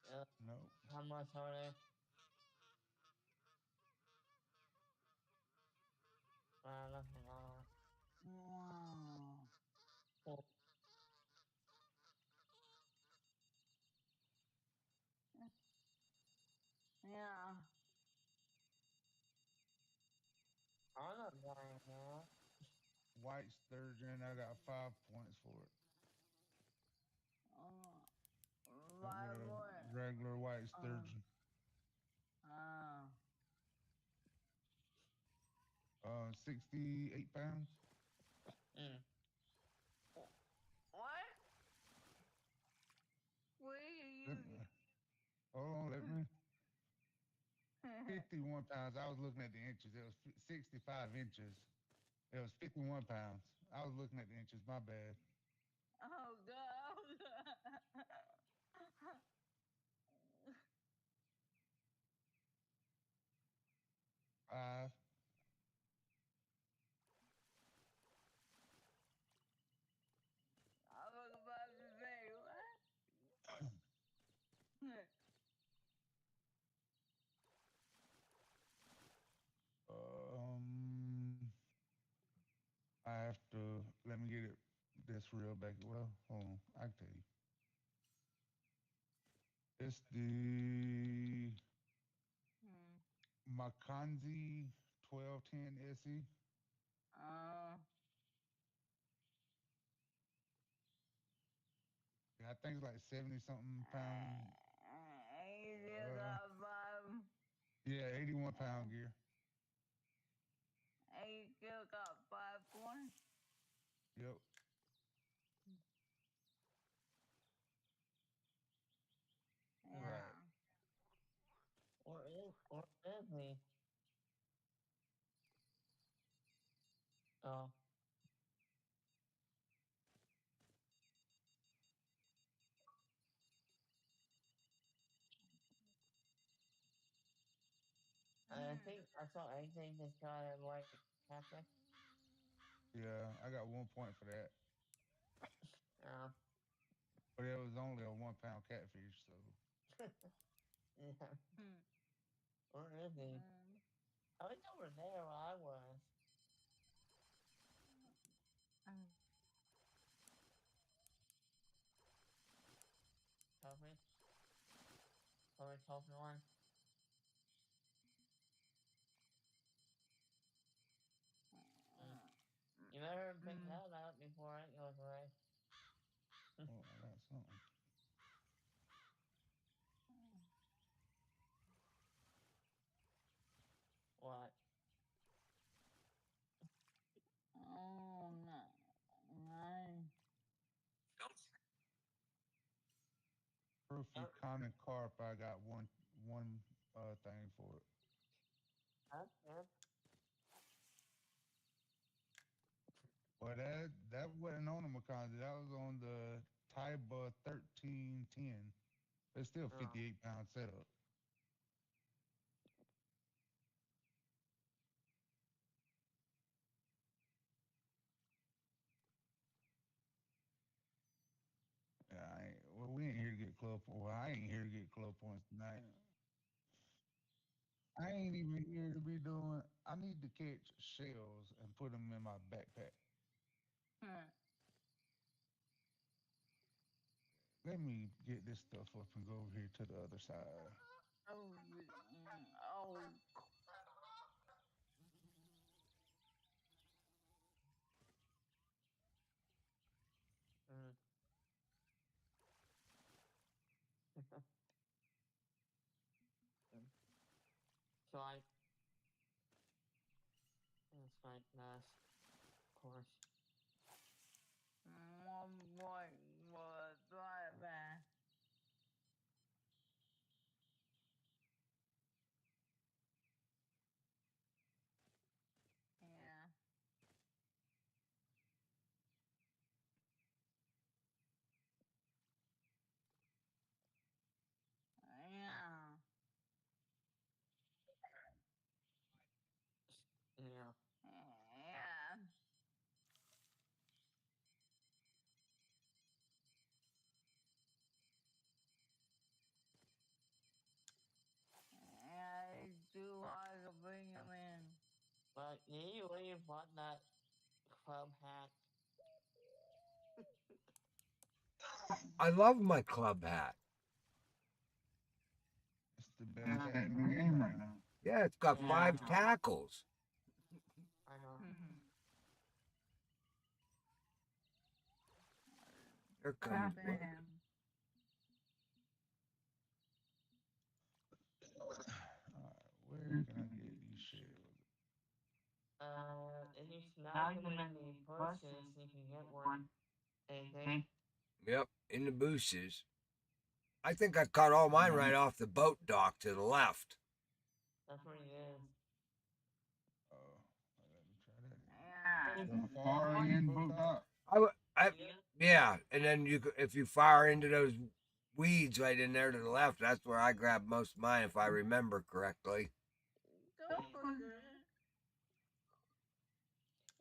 Uh, No. how much are they? Nothing. wow. Cool. Yeah. I'm not buying that. White Sturgeon, I got 5 points for it. Oh, Yep, my with a boy. regular white Uh, sturgeon. uh, 68 pounds. Mm. what? Where Let you? me, hold on, let me. 51 pounds. I was looking at the inches. It was 65 inches. It was 51 pounds. I was looking at the inches. My bad. Oh, God. 5. I was about to say, what? um, I have to let me get it this real back. Well, hold on. I can tell you. It's the Hmm. Makanzi 1210 SE. Uh, Yeah, I think it's like 70 something pound. you still Uh, got five. yeah, 81 pound gear. You still got 5 points. Yep. Mm. Right. Yeah. Where is he? Oh. I Hmm. think I saw anything this guy had like catfish. Yeah, I got 1 point for that. Oh. But it was only a 1 pound catfish, so Yeah. Hmm. Where is he? Hmm. I was over there where I was. Hmm. Trophy. Trophy one. Mm. You better pick Hmm. that up before it goes away. oh, I got something. What? Oh, no. Nice. Trophy Oh, common carp. I got one thing for it. that's good. But that wasn't on the Makanzi. That was on the Taiba 1310. It's still Oh. 58-pound setup. Yeah, well, we ain't here to get club points. Well, I ain't here to get club points tonight. I ain't even here to be doing. I need to catch shells and put them in my backpack. Hmm. Let me get this stuff up and go over here to the other side. Oh, oh, Mm. Mm. So that's my last course. one boy was right back. Yeah. Yeah. Yeah. Yeah. Yeah, it's too hard to bring him in. But you really bought that club hat. I love my club hat. It's the best hat in the game right now. Yeah, it's got Yeah. 5 tackles. I know. They're coming. Copy him. All right, where can I get these shells? If you snag them in the bushes, you can get one. Anything? Yep, in the bushes. I think I caught all mine right off the boat dock to the left. That's where he is. Oh, let me try Yeah. that. The far end boat dock. I, Yeah. yeah, and then if you fire into those weeds right in there to the left, that's where I grabbed most of mine, if I remember correctly. Don't forget.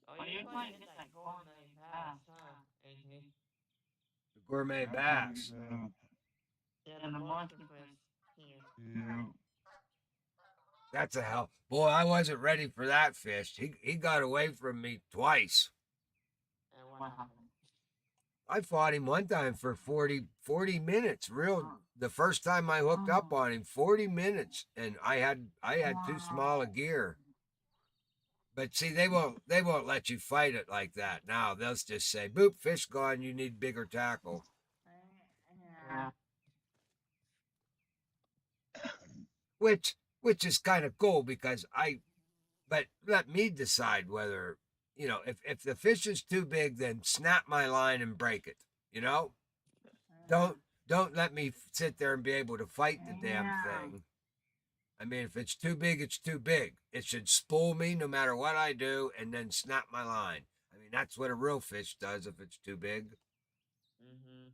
Oh, you're trying to get that gourmet bass, huh? AJ? The gourmet I'm trying to bass. get the Yeah, the monster fish here. yeah. That's a hell. Boy, I wasn't ready for that fish. He got away from me twice. And what happened? I fought him one time for 40 minutes. The first time I hooked up on him, 40 minutes, and I had too small a gear. But see, they won't let you fight it like that now. They'll just say, "Boop, fish gone. You need bigger tackle," Yeah. which is kind of cool because but let me decide whether if the fish is too big, then snap my line and break it. You know, don't don't let me sit there and be able to fight the damn thing. I mean, if it's too big, it's too big. It should spool me no matter what I do and then snap my line. I mean, that's what a real fish does if it's too big. Mm-hmm.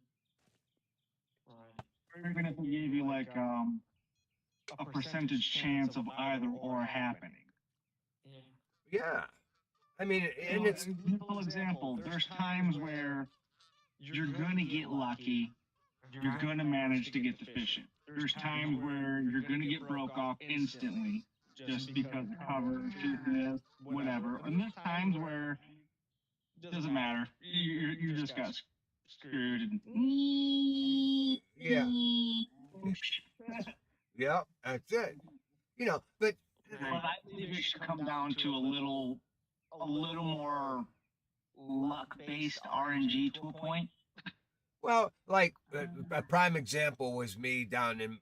Alright. Even if they gave you like a percentage chance of either or happening. Yeah. Yeah. I mean, and it's For example, there's times where you're gonna get lucky, you're gonna manage to get the fishing. There's times where you're gonna get broke off instantly just because of cover, this, whatever. And there's times where it doesn't matter. You just got screwed. yeah, yeah, that's it. But But I believe it should come down to a little more luck-based RNG to a point. well, like a prime example was me down in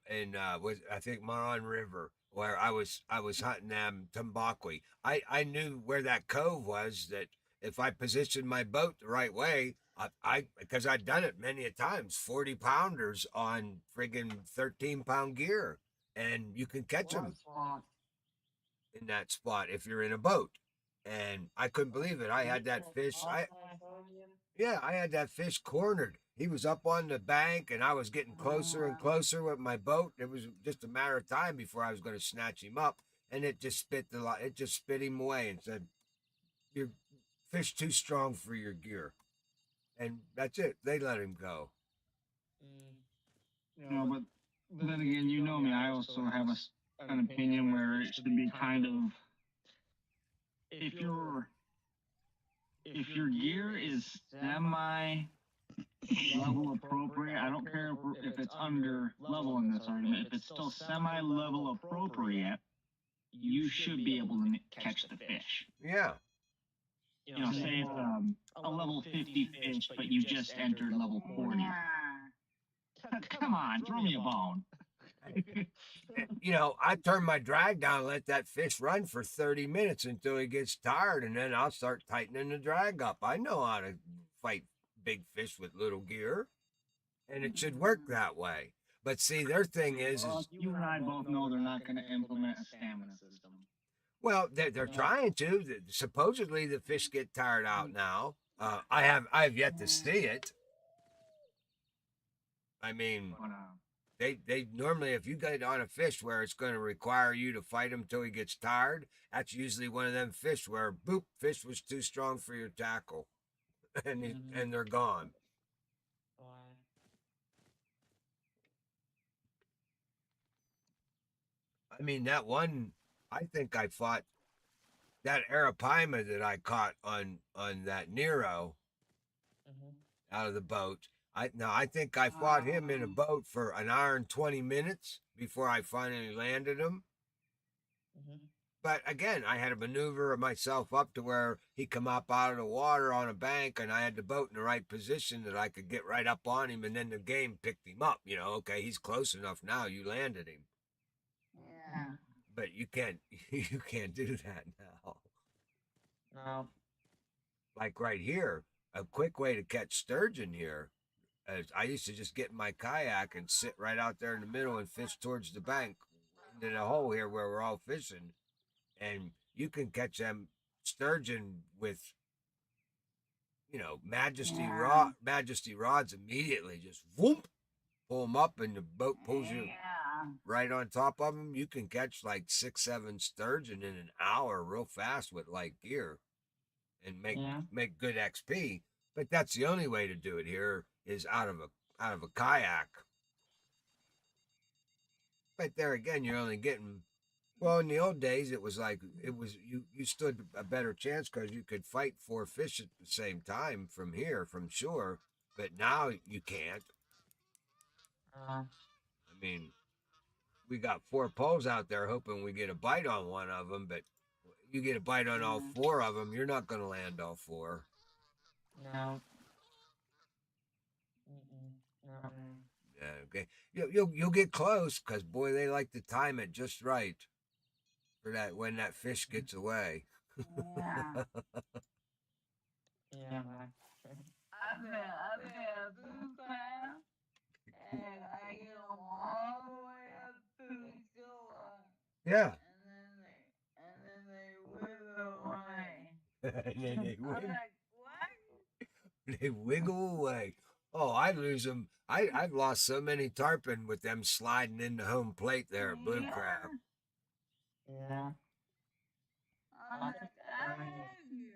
was I think Moron River where I was hunting them tumbaqui. I knew where that cove was. That if I positioned my boat the right way, I because I'd done it many a times, 40 pounders on friggin' 13-pound gear, and you can catch them in that spot if you're in a boat. And I couldn't believe it. I had that fish. I had that fish cornered. he was up on the bank, and I was getting closer and closer with my boat. It was just a matter of time before I was going to snatch him up, and it just spit him away and said, "Your fish too strong for your gear," and that's it. They let him go. Mm. You know, but then again, you know me. I also have an opinion where it should be kind of if your gear is semi level appropriate. I don't care if it's under level in this argument. If it's still semi level appropriate, you should be able to catch the fish. Yeah. You know, say it's a level 50 fish, but you just entered level 40. Come on, throw me a bone. You know, I turn my drag down and let that fish run for 30 minutes until he gets tired, and then I'll start tightening the drag up. I know how to fight big fish with little gear, and it should work that way. But see, their thing is You and I both know they're not going to implement a stamina system. well, they're trying to. Supposedly, the fish get tired out now. I have yet to see it. I mean, they normally, if you get on a fish where it's going to require you to fight him till he gets tired, that's usually one of them fish where boop, fish was too strong for your tackle, and they're gone. Why? I mean, that one, I think I fought that arapaima that I caught on that Nero out of the boat. I think I fought him in a boat for an hour and 20 minutes before I finally landed him. But again, I had to maneuver myself up to where he come up out of the water on a bank, and I had the boat in the right position that I could get right up on him, and then the game picked him up. You know, okay, he's close enough now. You landed him. Yeah. But you can't do that now. No. Like right here, a quick way to catch sturgeon here. I used to just get in my kayak and sit right out there in the middle and fish towards the bank into the hole here where we're all fishing, and you can catch them sturgeon with, you know, majesty rods immediately. Just whoop, pull them up, and the boat pulls you right on top of them. You can catch like 6-7 sturgeon in an hour real fast with light gear, and make good XP. But that's the only way to do it here is out of a kayak. But there again, you're only getting, well, in the old days it was you stood a better chance because you could fight 4 fish at the same time from shore. But now you can't. I mean, we got 4 poles out there hoping we get a bite on one of them, but you get a bite on all 4 of them, you're not going to land all 4. No. No. Yeah, okay. You'll get close because boy, they like to time it just right for that when that fish gets away. Yeah. Yeah, man. I've been a food class, and I get them all the way up to the shore, Yeah. and then they wiggle away. And then they I'm like, what? they wiggle away. Oh, I lose them. I've lost so many tarpon with them sliding in the home plate there at Blue Crab. Yeah. I'm like, I have you.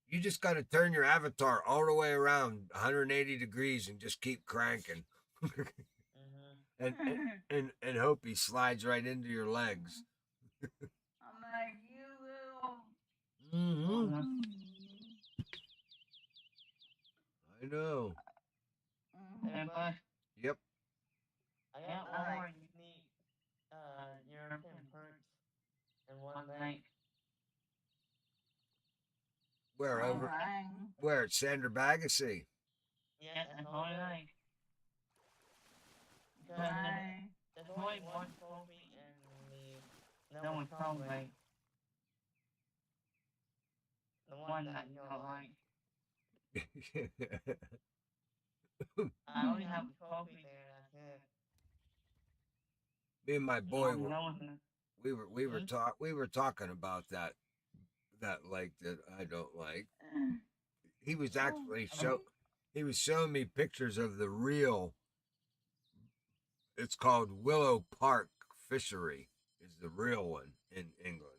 You just got to turn your avatar all the way around 180 degrees and just keep cranking. and hope he slides right into your legs. I'm like, you little. Mm-hmm. I know. But Yep. I got one more unique European perch in one night. Where over? Where at Sander Bagasse? Yes, that's all I like. There's only one trophy in the one probably the one that you don't like. I only have a trophy there. That's it. Me and my boy No, we were talking about that lake that I don't like. He was actually he was showing me pictures of the real. It's called Willow Park Fishery. Is the real one in England.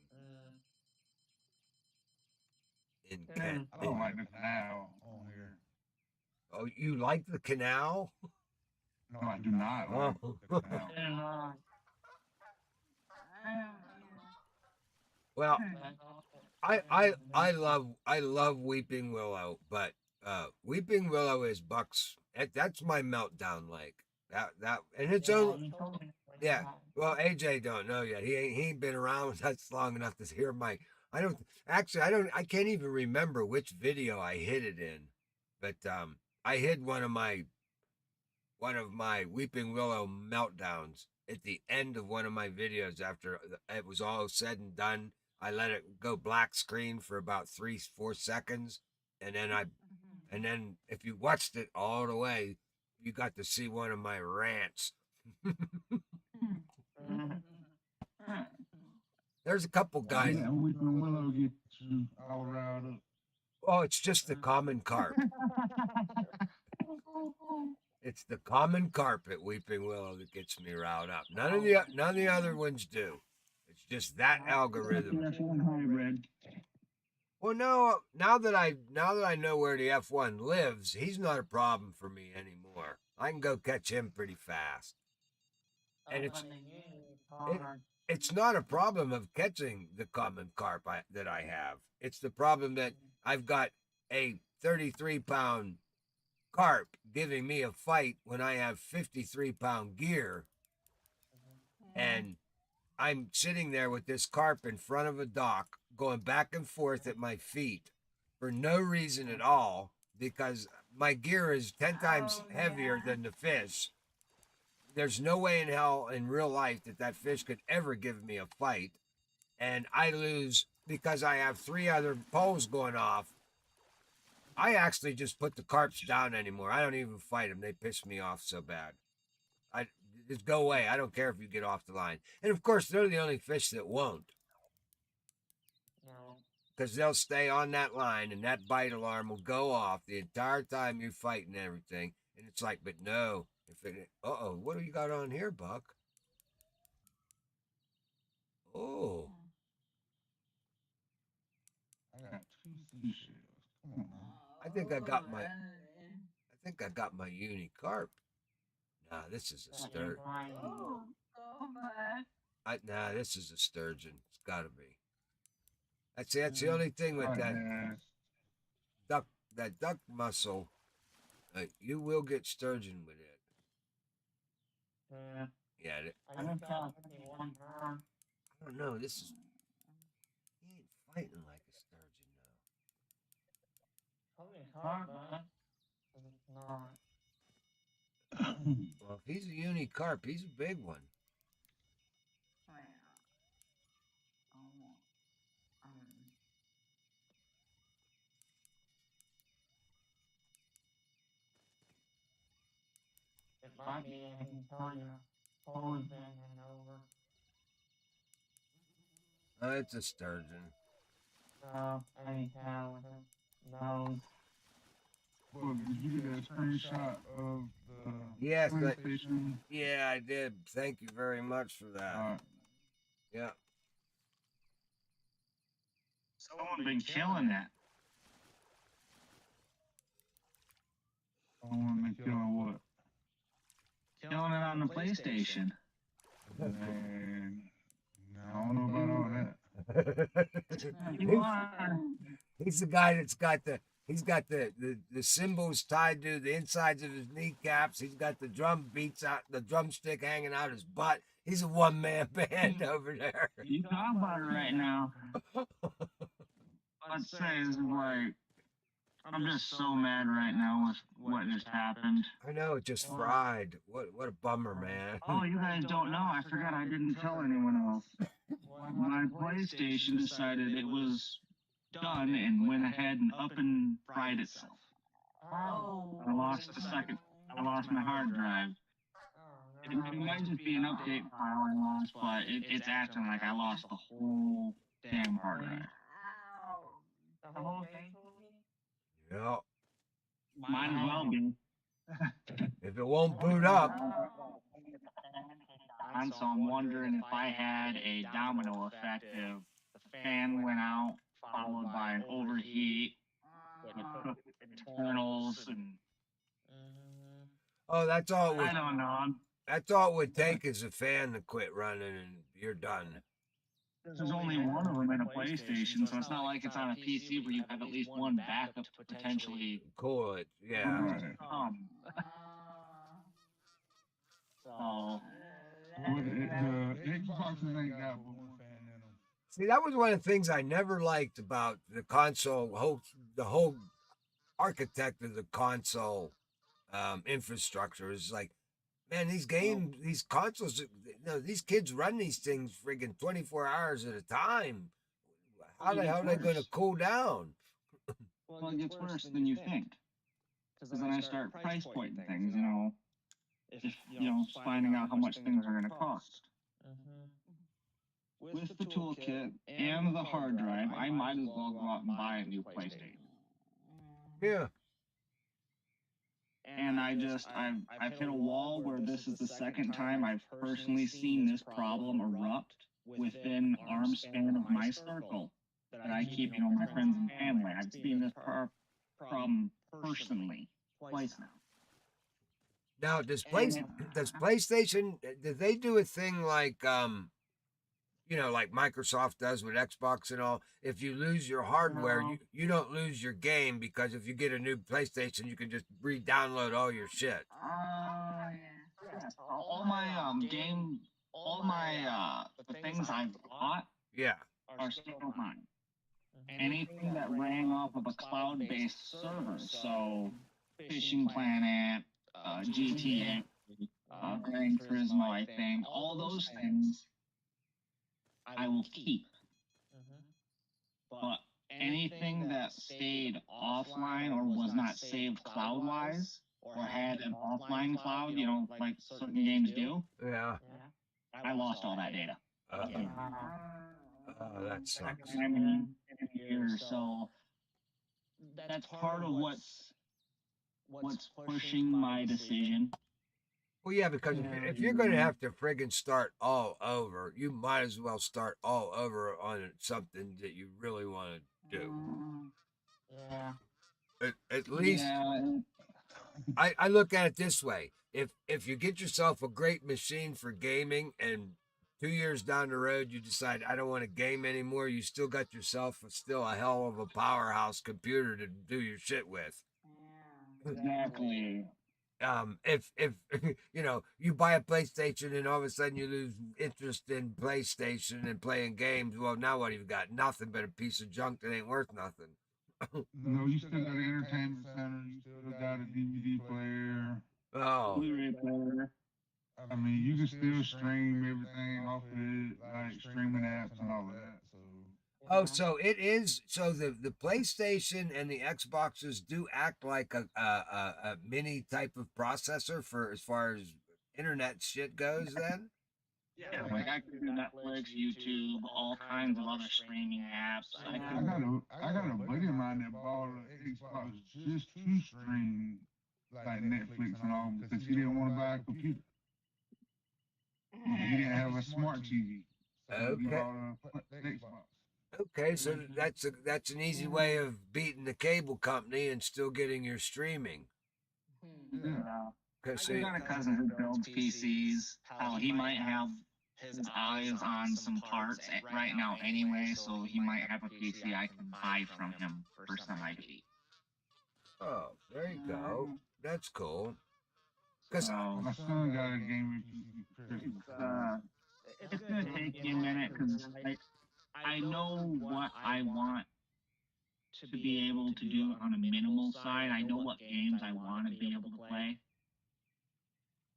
In Kent. I don't like the canal on here. Oh, you like the canal? No, I do not like the canal. Well, I love Weeping Willow, but Weeping Willow is Buck's. That's my meltdown lake. That and it's only yeah. Well, AJ don't know yet. He ain't been around with us long enough to hear my. I don't actually. I can't even remember which video I hid it in, but I hid one of my Weeping Willow meltdowns at the end of one of my videos after it was all said and done. I let it go black screen for about 3-4 seconds, and then if you watched it all the way, you got to see one of my rants. There's a couple guys. Yeah, Weeping Willow get you all riled up. Oh, it's just the common carp. It's the common carp at Weeping Willow that gets me riled up. None of the other ones do. It's just that algorithm. F1 hybrid. Well, no. Now that I know where the F1 lives, he's not a problem for me anymore. I can go catch him pretty fast. And it's not a problem of catching the common carp that I have. It's the problem that I've got a 33-pound carp giving me a fight when I have 53-pound gear, and I'm sitting there with this carp in front of a dock going back and forth at my feet for no reason at all, because my gear is 10 times heavier than the fish. There's no way in hell in real life that fish could ever give me a fight, and I lose because I have 3 other poles going off. I actually just put the carps down anymore. I don't even fight them. They piss me off so bad. I just go away. I don't care if you get off the line. And of course, they're the only fish that won't. No. Because they'll stay on that line, and that bite alarm will go off the entire time you're fighting everything. And it's like, but no. What do you got on here, Buck? Oh. I got 2 seashells. Come on, man. I think I got my Uni Carp. Nah, this is a sturgeon. Nah, this is a sturgeon. It's got to be. That's the only thing with that duck muscle. You will get sturgeon with it. Yeah. I don't tell 51 pounds. I don't know. This is. He ain't fighting like a sturgeon though. Probably hard, man. It's not. Well, if he's a Uni Carp, he's a big one. It might be, I can tell you, always been and over. Oh, it's a sturgeon. No, any cow with it. No. Well, did you get a screenshot of the Yes, PlayStation? yeah, I did. Thank you very much for that. Yeah. Someone been killing that. Someone been killing what? Killing it on the PlayStation. Man, I don't know about all that. You are. He's the guy that's got the cymbals tied to the insides of his kneecaps. He's got the drumstick hanging out his butt. He's a one-man band over there. You talk about it right now. I'd say is like, I'm just so mad right now with what just happened. I know, it just fried. What a bummer, man. Oh, you guys don't know. I forgot I didn't tell anyone else. My PlayStation decided it was done and went ahead and up and fried itself. Oh. I lost my hard drive. It might just be an update file I lost, but it's acting like I lost the whole damn hard drive. The whole thing? Yeah. Might as well be. If it won't boot up, And so I'm wondering if I had a domino effect if the fan went out, followed by an overheat, with internals, and oh, that's all. I don't know. That's all it would take is a fan to quit running, and you're done. There's only one of them in a PlayStation, so it's not like it's on a PC where you have at least one backup to potentially. Cool it, yeah. Right. So Well, the Xboxes ain't got but one fan in them. See, that was one of the things I never liked about the console. The whole architect of the console infrastructure is like, man, these consoles, these kids run these things friggin' 24 hours at a time. How the hell are they going to cool down? well, it gets worse than you think. Because then I start price pointing things, if finding out how much things are going to cost. With the toolkit and the hard drive, I might as well go out and buy a new PlayStation. Yeah. And I've hit a wall where this is the second time I've personally seen this problem erupt within arm's span of my circle that I keep, my friends and family. I've seen this problem personally twice now. Now, does PlayStation, did they do a thing like like Microsoft does with Xbox and all? If you lose your hardware, you don't lose your game, because if you get a new PlayStation, you can just re-download all your shit. All my the things I've bought are still mine. Anything that ran off of a cloud-based server, so Fishing Planet, GTA, Gran Turismo, I think, all those things I will keep. But anything that stayed offline or was not saved cloud-wise or had an offline cloud, like certain games do, I lost all that data. Oh, that sucks. I mean, in a year or so. That's part of what's pushing my decision. Well, yeah, because if you're going to have to friggin' start all over, you might as well start all over on something that you really want to do. Yeah. At least, I look at it this way: if you get yourself a great machine for gaming, and 2 years down the road you decide I don't want to game anymore, you still got yourself still a hell of a powerhouse computer to do your shit with. Exactly. If you buy a PlayStation and all of a sudden you lose interest in PlayStation and playing games, well, now what have you got? Nothing but a piece of junk that ain't worth nothing. No, you still got an entertainment center. You still got a DVD player. Oh, Blu-ray player. I mean, you can still stream everything off of it, like streaming apps and all of that. so it is. So the PlayStation and the Xboxes do act like a mini type of processor for as far as internet shit goes. Then. Yeah, like I can do Netflix, YouTube, all kinds of other streaming apps. I got a buddy of mine that bought an Xbox just to stream like Netflix and all because he didn't want to buy a computer. He didn't have a smart TV. So he bought an Xbox. Okay, so that's an easy way of beating the cable company and still getting your streaming. Yeah. Because I got a cousin who builds PCs. How he might have his eyes on some parts right now anyway, so he might have a PC I can buy from him for some IT. Oh, there you go. That's cool. Because my son got a gaming PC for Christmas. It's gonna take me a minute because I know what I want to be able to do on a minimal side. I know what games I want to be able to play.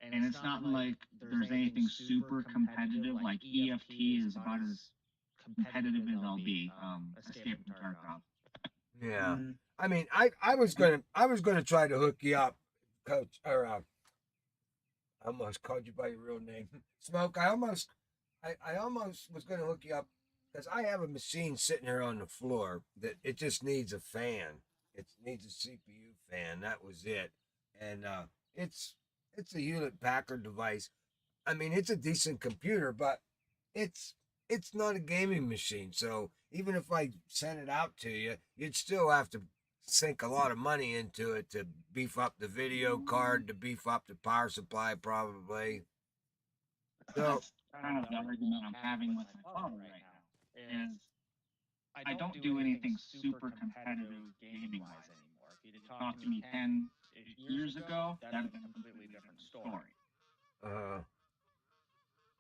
And it's not like there's anything super competitive. Like EFT is about as competitive as I'll be. Escape from Tarkov. yeah, I mean, I was gonna try to hook you up, Coach. Or I almost called you by your real name, Smoke. I almost was gonna hook you up because I have a machine sitting here on the floor that it just needs a fan. It needs a CPU fan. That was it. And it's it's a Hewlett Packard device. I mean, it's a decent computer, but it's it's not a gaming machine. So even if I sent it out to you, you'd still have to sink a lot of money into it to beef up the video card, to beef up the power supply, probably. So That's kind of the argument I'm having with my father right now. Is I don't do anything super competitive gaming wise anymore. If you'd talked to me 10 years ago, that'd have been a completely different story. uh,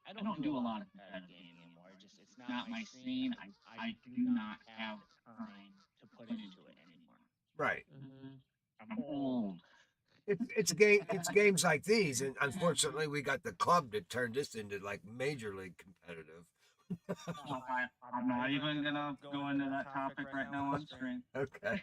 I don't do a lot of competitive gaming anymore. It's not my scene. I do not have the time to put into it anymore. right. Mm-hmm. I'm old. It's games like these, and unfortunately, we got the club that turned this into like major league competitive. I'm not even gonna go into that topic right now on stream. Okay.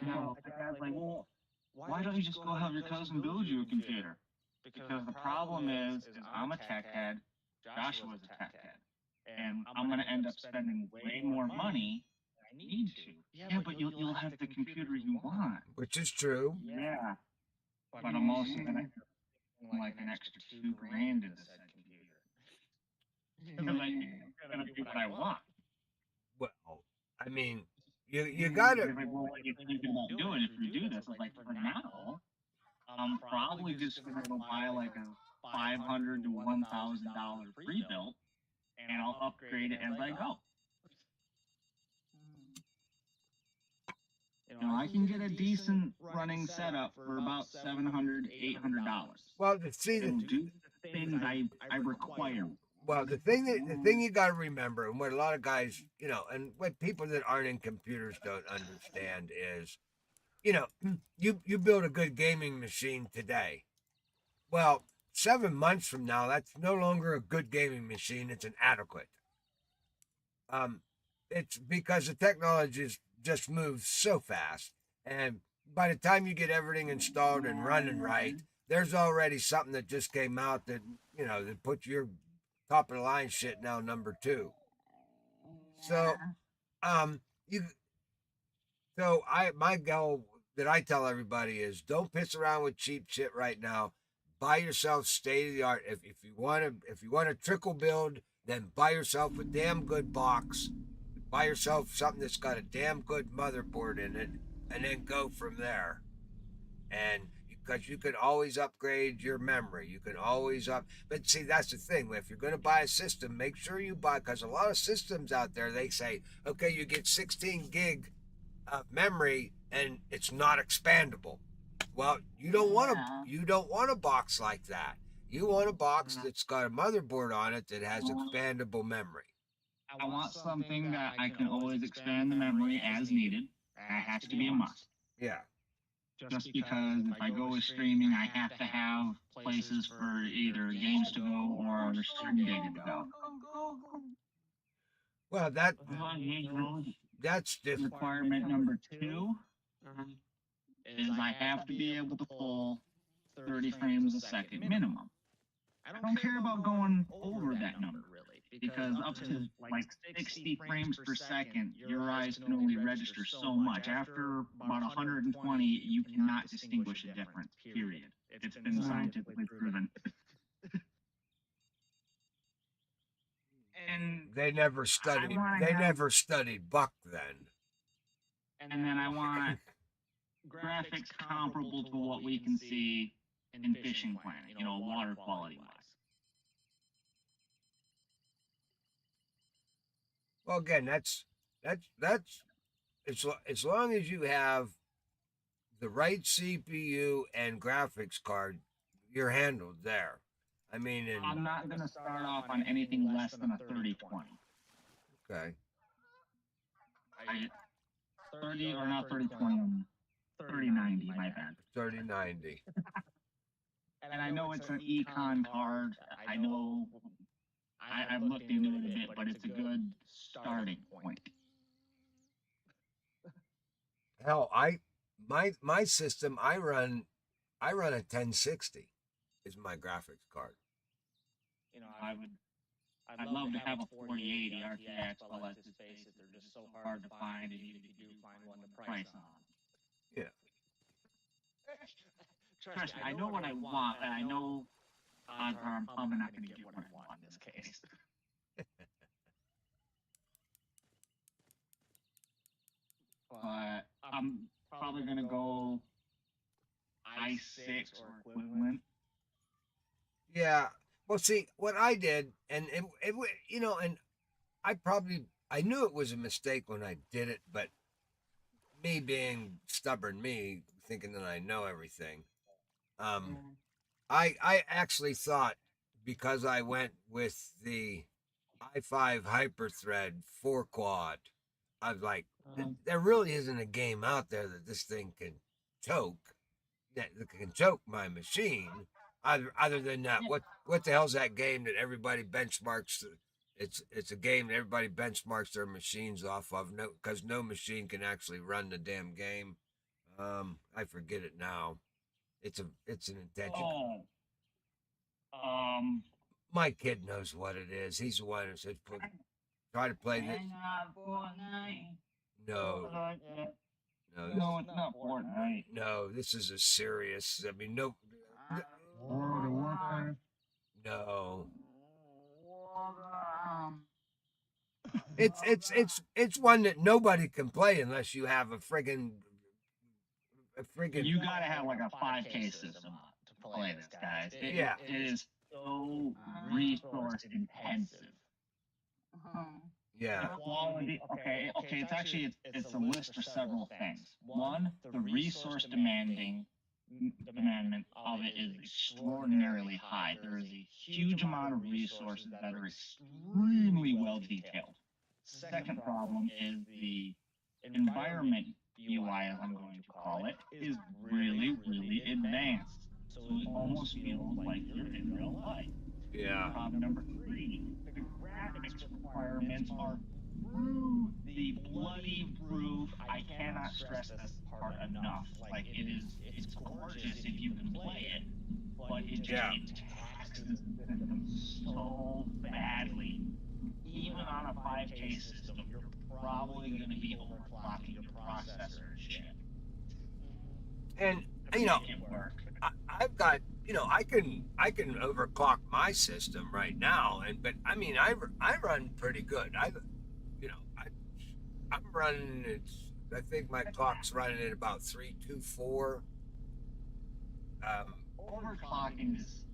You know, the guy's like, well, why don't you just go have your cousin build you a computer? Because the problem is I'm a tech head, Joshua's a tech head, and I'm gonna end up spending way more money than I need to. Yeah, but you'll have the computer you want. Which is true. Yeah, but I'm also gonna put like an extra $2,000 into said computer. Because I'm gonna do what I want. Well, I mean, you gotta. Like, well, what are you thinking about doing if you do this? I was like, for now, I'm probably just gonna go buy like a $500 to $1,000 pre-built, and I'll upgrade it as I go. You know, I can get a decent running setup for about $700, $800. Well, to see It'll the do the things I require. well, the thing you got to remember, and what a lot of guys, and what people that aren't in computers don't understand is, you build a good gaming machine today. Well, 7 months from now, that's no longer a good gaming machine. It's an adequate. Um, it's because the technology just moves so fast, and by the time you get everything installed and running right, there's already something that just came out that that puts your top of the line shit now number two. So, you my goal that I tell everybody is don't piss around with cheap shit right now. Buy yourself state of the art. If you want to trickle build, then buy yourself a damn good box. Buy yourself something that's got a damn good motherboard in it, and then go from there. And because you can always upgrade your memory, you can always up. But see, that's the thing. If you're going to buy a system, make sure you buy, because a lot of systems out there, they say, okay, you get 16 gig of memory and it's not expandable. Well, you don't want a box like that. You want a box that's got a motherboard on it that has expandable memory. I want something that I can always expand the memory as needed. That has to be a must. Yeah. Just because if I go with streaming, I have to have places for either games to go or stream data to go. Well, that's just requirement number 2 is I have to be able to pull 30 frames a second minimum. I don't care about going over that number really, because up to like 60 frames per second, your eyes can only register so much. After about 120, you cannot distinguish a difference, period. It's been scientifically proven. And they never studied Buck then. And then I want graphics comparable to what we can see in Fishing Planet, water quality wise. Well, again, that's as long as you have the right CPU and graphics card, you're handled there. I mean, I'm not going to start off on anything less than a 3020. Okay. 30 or not 3020, 3090, my bad. 3090. And I know it's an econ card. I know I've looked into it a bit, but it's a good starting point. Hell, my system I run a 1060 is my graphics card. I would I'd love to have a 4080 RTX, but let's just face it, they're just so hard to find, and even if you do find one, the price on. Yeah. Trust me, I know what I want, and I know odds are I'm probably not going to get what I want in this case. But I'm probably going to go i6 or equivalent. Yeah. Well, see, what I did, and you know, and I knew it was a mistake when I did it, but me being stubborn, me thinking that I know everything, I actually thought because I went with the i5 Hyperthread 4 quad, I was like, there really isn't a game out there that this thing can choke, that can choke my machine. Other than that, what the hell's that game that everybody benchmarks? It's a game that everybody benchmarks their machines off of. No, because no machine can actually run the damn game. I forget it now. It's an intention. My kid knows what it is. He's the one who says, try to play this. Fortnite. No, No, it's not Fortnite. no, this is a serious. I mean, no, World of Warcraft. no. War, It's one that nobody can play unless you have a friggin' You gotta have like a 5K system to play this, guys. Yeah. It is so resource intensive. Yeah. Quality. Okay. It's actually it's a list for several things. One, the resource demandment of it is extraordinarily high. There is a huge amount of resources that are extremely well detailed. Second problem is the environment UI, as I'm going to call it, is really, really advanced. So it almost feels like you're in real life. Yeah. Problem number 3, the graphics requirements are through the bloody roof. I cannot stress this part enough. Like it's gorgeous if you can play it, but it just it taxes the system so badly. Even on a 5K system, you're probably going to be overclocking your processor and shit. And to you know, make it work. I've got, I can overclock my system right now, but I mean I run pretty good. I'm running I think my clock's running at about 324. Overclocking is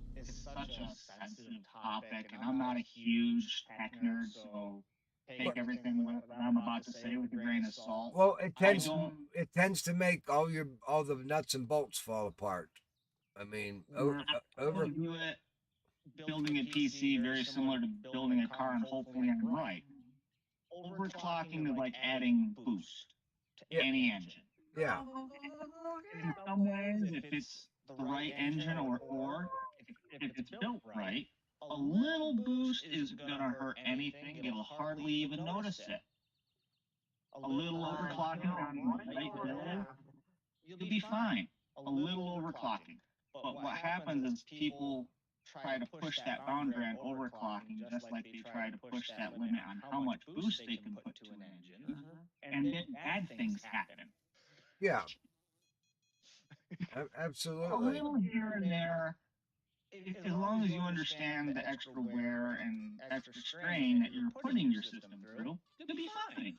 such a sensitive topic, and I'm not a huge tech nerd, so take everything that I'm about to say with a grain of salt. Well, it tends to make all the nuts and bolts fall apart. I mean, over do it building a PC very similar to building a car, and hopefully I'm right. Overclocking is like adding boost to any engine. Yeah. In some ways, if it's the right engine or if it's built right, a little boost is gonna hurt anything. You'll hardly even notice it. A little overclocking on the right build, you'll be fine. A little overclocking. But what happens is people try to push that boundary on overclocking just like they try to push that limit on how much boost they can put to an engine, and then bad things happen. Yeah. A Absolutely. little here and there, as long as you understand the extra wear and extra strain that you're putting your system through, you'll be fine.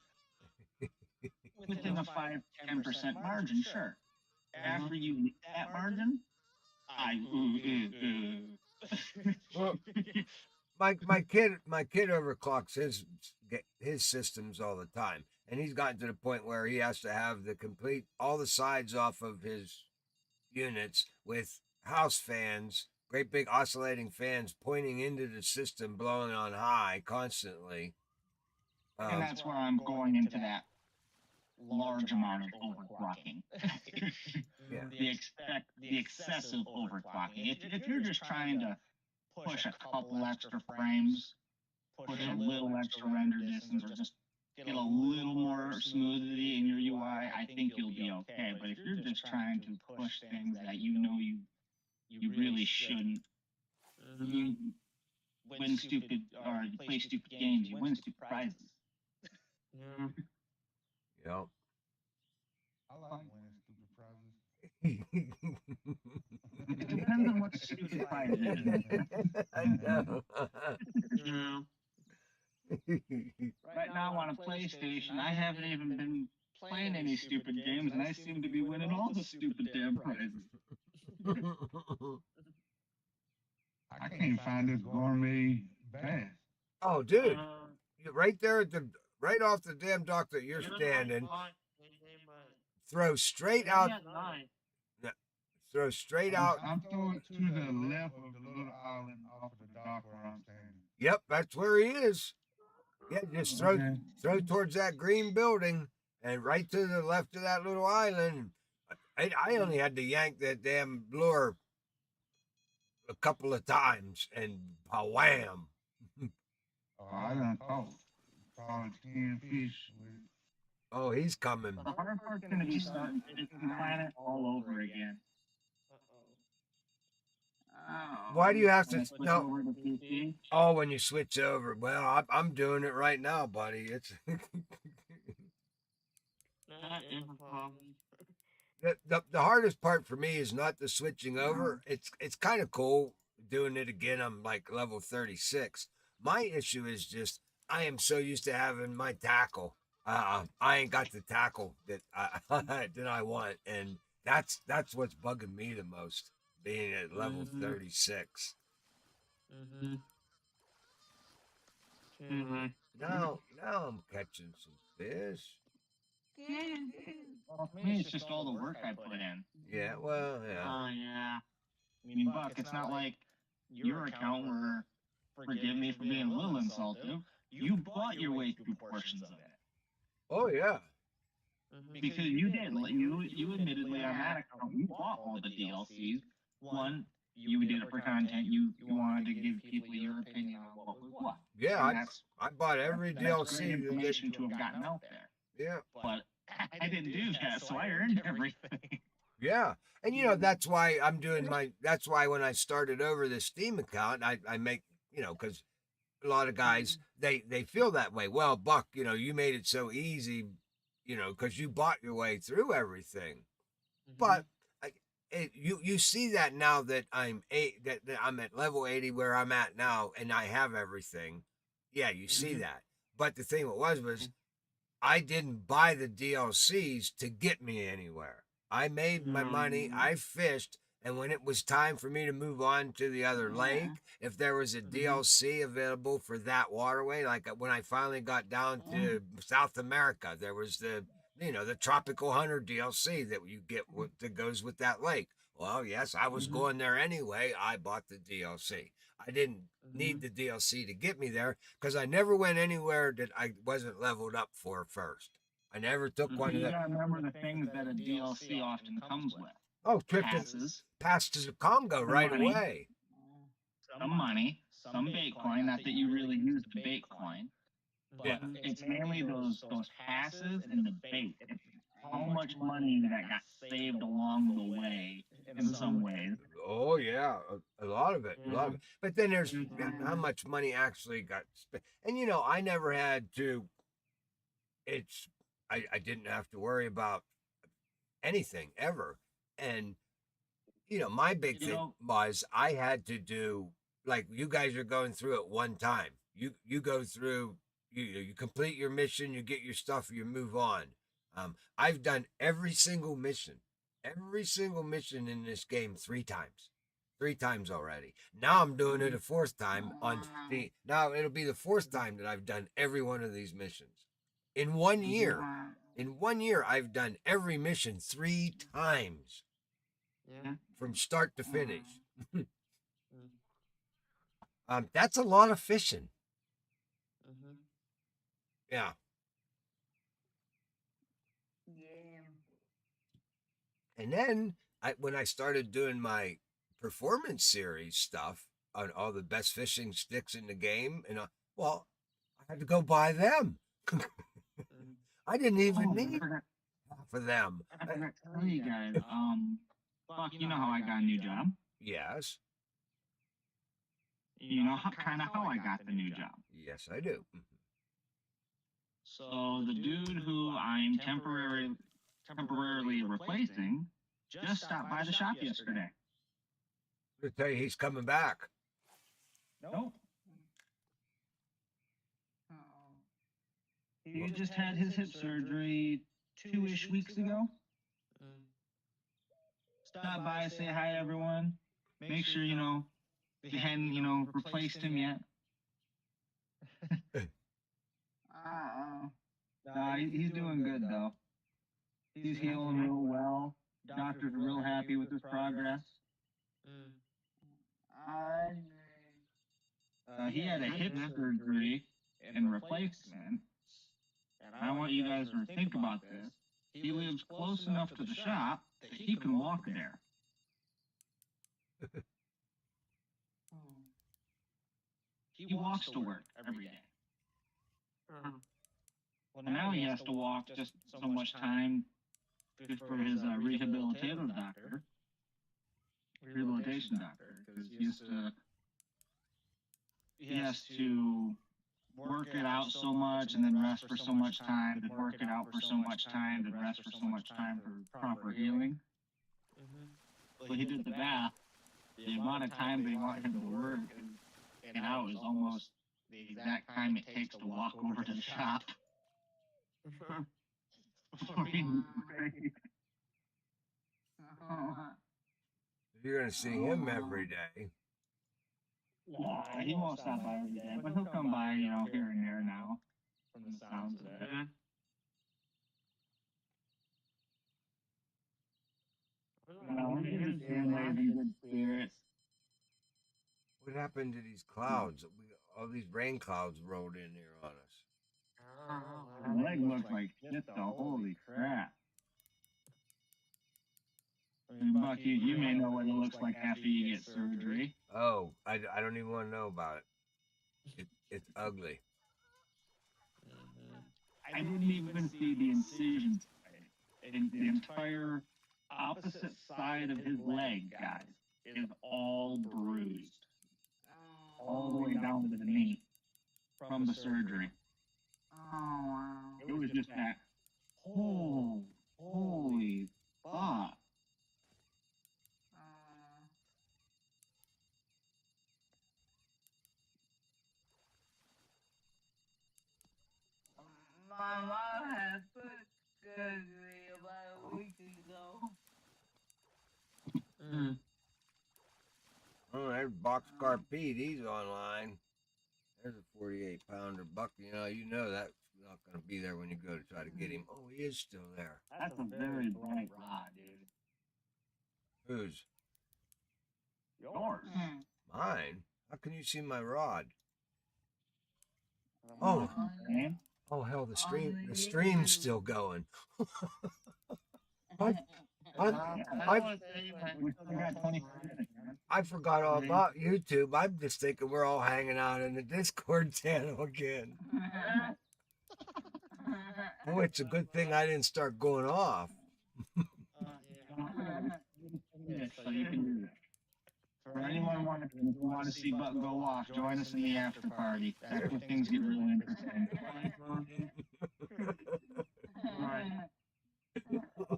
Within a 5-10% margin, sure. After you meet that margin, Well, my kid overclocks his systems all the time, and he's gotten to the point where he has to have all the sides off of his units with house fans, great big oscillating fans pointing into the system, blowing on high constantly. And that's where I'm going into that large amount of overclocking. Yeah. The excessive overclocking. If you're just trying to push a couple extra frames, push a little extra render distance, or just get a little more smoothity in your UI, I think you'll be okay. But if you're just trying to push things that you know you really shouldn't, win stupid or you play stupid games, you win stupid prizes. Yeah. Yep. I like winning stupid prizes. It depends on what the stupid prize is. I know. Yeah. Right now on a PlayStation, I haven't even been playing any stupid games, and I seem to be winning all the stupid damn prizes. I can't find this gourmet bass. Oh, dude, Uh, you're right there at the right off the damn dock that you're standing. Throw straight out. Throw straight out. I'm throwing to the left of the little island off of the dock where I'm standing. Yep, that's where he is. Yeah, just throw Okay. throw towards that green building and right to the left of that little island. I only had to yank that damn lure a couple of times and wham. Oh, I done caught 10 fish with Oh, he's coming. The hard part's going to be starting Fishkin Planet all over again. Oh. Why do you have to? When I switch No. over to PC, Oh, when you switch over. Well, I'm doing it right now, buddy. It's That is a problem. the hardest part for me is not the switching over. It's kind of cool doing it again. I'm like level 36. My issue is just I am so used to having my tackle. I ain't got the tackle that that I want, and that's what's bugging me the most. Being at level 36. Mm-hmm. Now I'm catching some fish. well, for me, it's just all the work I put in. Yeah, well, yeah. Oh, yeah. I mean, Buck, it's not like your account were, forgive me for being a little insulted, you bought your way through portions of it. Oh, yeah. Because you did, you admittedly on that account, you bought all the DLCs. One, you did it for content, you wanted to give people your opinion on what was what. Yeah, And I bought every that's great DLC. that they- information to have gotten out there. Yeah, But I didn't do that, so I earned everything. yeah. And that's why I'm doing that's why when I started over this Steam account, I make, because a lot of guys, they feel that way. Well, Buck, you made it so easy, because you bought your way through everything. But you see that now that that I'm at level 80 where I'm at now and I have everything. Yeah, you see that. But the thing was I didn't buy the DLCs to get me anywhere. I made my money, I fished, and when it was time for me to move on to the other lake, if there was a DLC available for that waterway, like when I finally got down to South America, there was the Tropical Hunter DLC that you get that goes with that lake. Well, yes, I was going there anyway. I bought the DLC. I didn't need the DLC to get me there because I never went anywhere that I wasn't leveled up for first. I never took one of You the gotta remember the things that a DLC often comes with. trip Passes, pass to the Congo right money. away. some money, some bait coin, not that you really use the bait coin, but Yeah. it's mainly those passes and the bait. It's how much money that got saved along the way in some ways. Oh yeah, a lot of it, a lot of it. But then there's how much money actually got spent, and I never had to. I didn't have to worry about anything ever, and my big thing was I had to do like you guys are going through it one time. You go through, you complete your mission, you get your stuff, you move on. I've done every single mission in this game 3 times already. Now I'm doing it a 4th time on Steam. Now it'll be the 4th time that I've done every one of these missions in 1 year. In 1 year, I've done every mission 3 times. Yeah. From start to finish. That's a lot of fishing. Yeah. And then when I started doing my performance series stuff on all the best fishing sticks in the game, and I had to go buy them. I didn't even need half of them. I forgot to tell you guys, Buck, you know how I got a new job? Yes. You know kind of how I got the new job. Yes, I do. So the dude who I'm temporarily replacing just stopped by the shop yesterday. They tell you he's coming back. Nope. Oh. He just had his hip surgery 2-ish weeks ago. Stop by, say hi, everyone. Make sure, they hadn't, replaced him yet. Nah, he's doing good, though. He's healing real well. Doctors are real happy with his progress. He had a hip surgery and replacement. And I want you guys to think about this. He lives close enough to the shop that he can walk there. He walks to work every day. Well, now he has to walk just so much time for his rehabilitation doctor, because he has to work it out so much and then rest for so much time, then work it out for so much time, then rest for so much time for proper healing. So he did the math. The amount of time they want him to work and out is almost the exact time it takes to walk over to the shop. You're going to see him every day. Yeah, he won't stop by every day, but he'll come by, here and there now, from the sounds of it. His family's in good spirits. What happened to these clouds? All these rain clouds rolled in here on us. His leg looks like shit, though. Holy crap. I mean, Buck, you may know what it looks like after you get surgery. Oh, I don't even want to know about it. It's ugly. I didn't even see the incision. And the entire opposite side of his leg, guys, is all bruised. All the way down to the knee from the surgery. It was just that, holy fuck. My mom had foot surgery about a week ago. Oh, there's Boxcar Pete. He's online. There's a 48-pounder buck. You know that's not going to be there when you go to try to get him. Oh, he is still there. That's a very bright rod, dude. Whose? Yours. Mine? How can you see my rod? Oh, oh hell, the stream's still going. I forgot all about YouTube. I'm just thinking we're all hanging out in the Discord channel again. Boy, it's a good thing I didn't start going off. So you can do that. For anyone who want to see Buck go off, join us in the after party. That's where things get really interesting.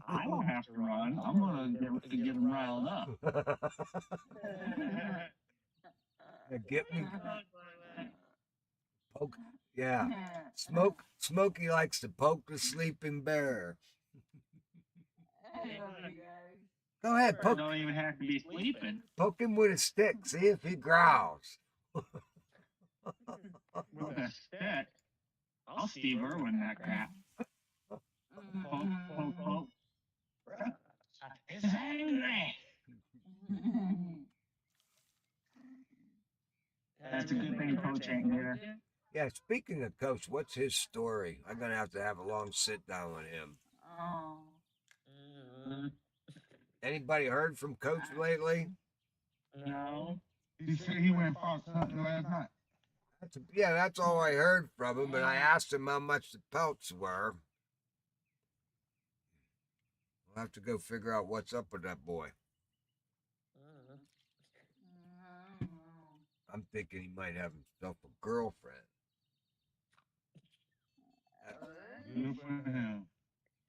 I don't have to run. I'm gonna get them riled up. Get me. Poke. Yeah. Smokey likes to poke the sleeping bear. Go ahead, poke. Don't even have to be sleeping. Poke him with a stick. See if he growls. With a stick? I'll Steve Irwin that crap. Poke, poke, poke. He's angry. That's a good thing Coach ain't here. Yeah, speaking of Coach, what's his story? I'm going to have a long sit down with him. Anybody heard from Coach lately? No. He said he went and fought something last night. That's all I heard from him, and I asked him how much the pelts were. We'll have to go figure out what's up with that boy. I'm thinking he might have himself a girlfriend. Good for him.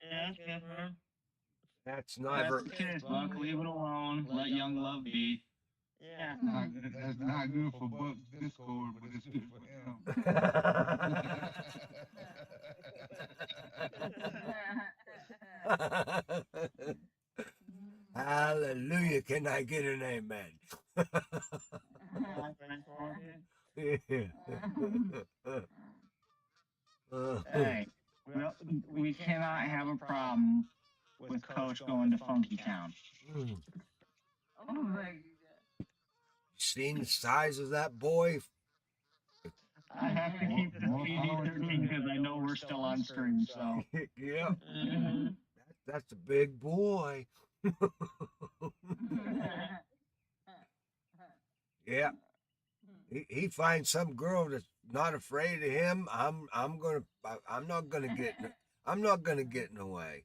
Yeah, that's good for him. That's That's never. the case, Buck. Leave it alone. Let young love be. Yeah. That's not good for Buck's Discord, but it's good for him. Hallelujah. Can I get an amen? Hey, we cannot have a problem with Coach going to Funky Town. Oh my god. Seen the size of that boy? I have to keep this PG-13 because I know we're still on stream, so. Yeah, Mm-hmm. that's a big boy. Yeah, he finds some girl that's not afraid of him. I'm not gonna get in the way.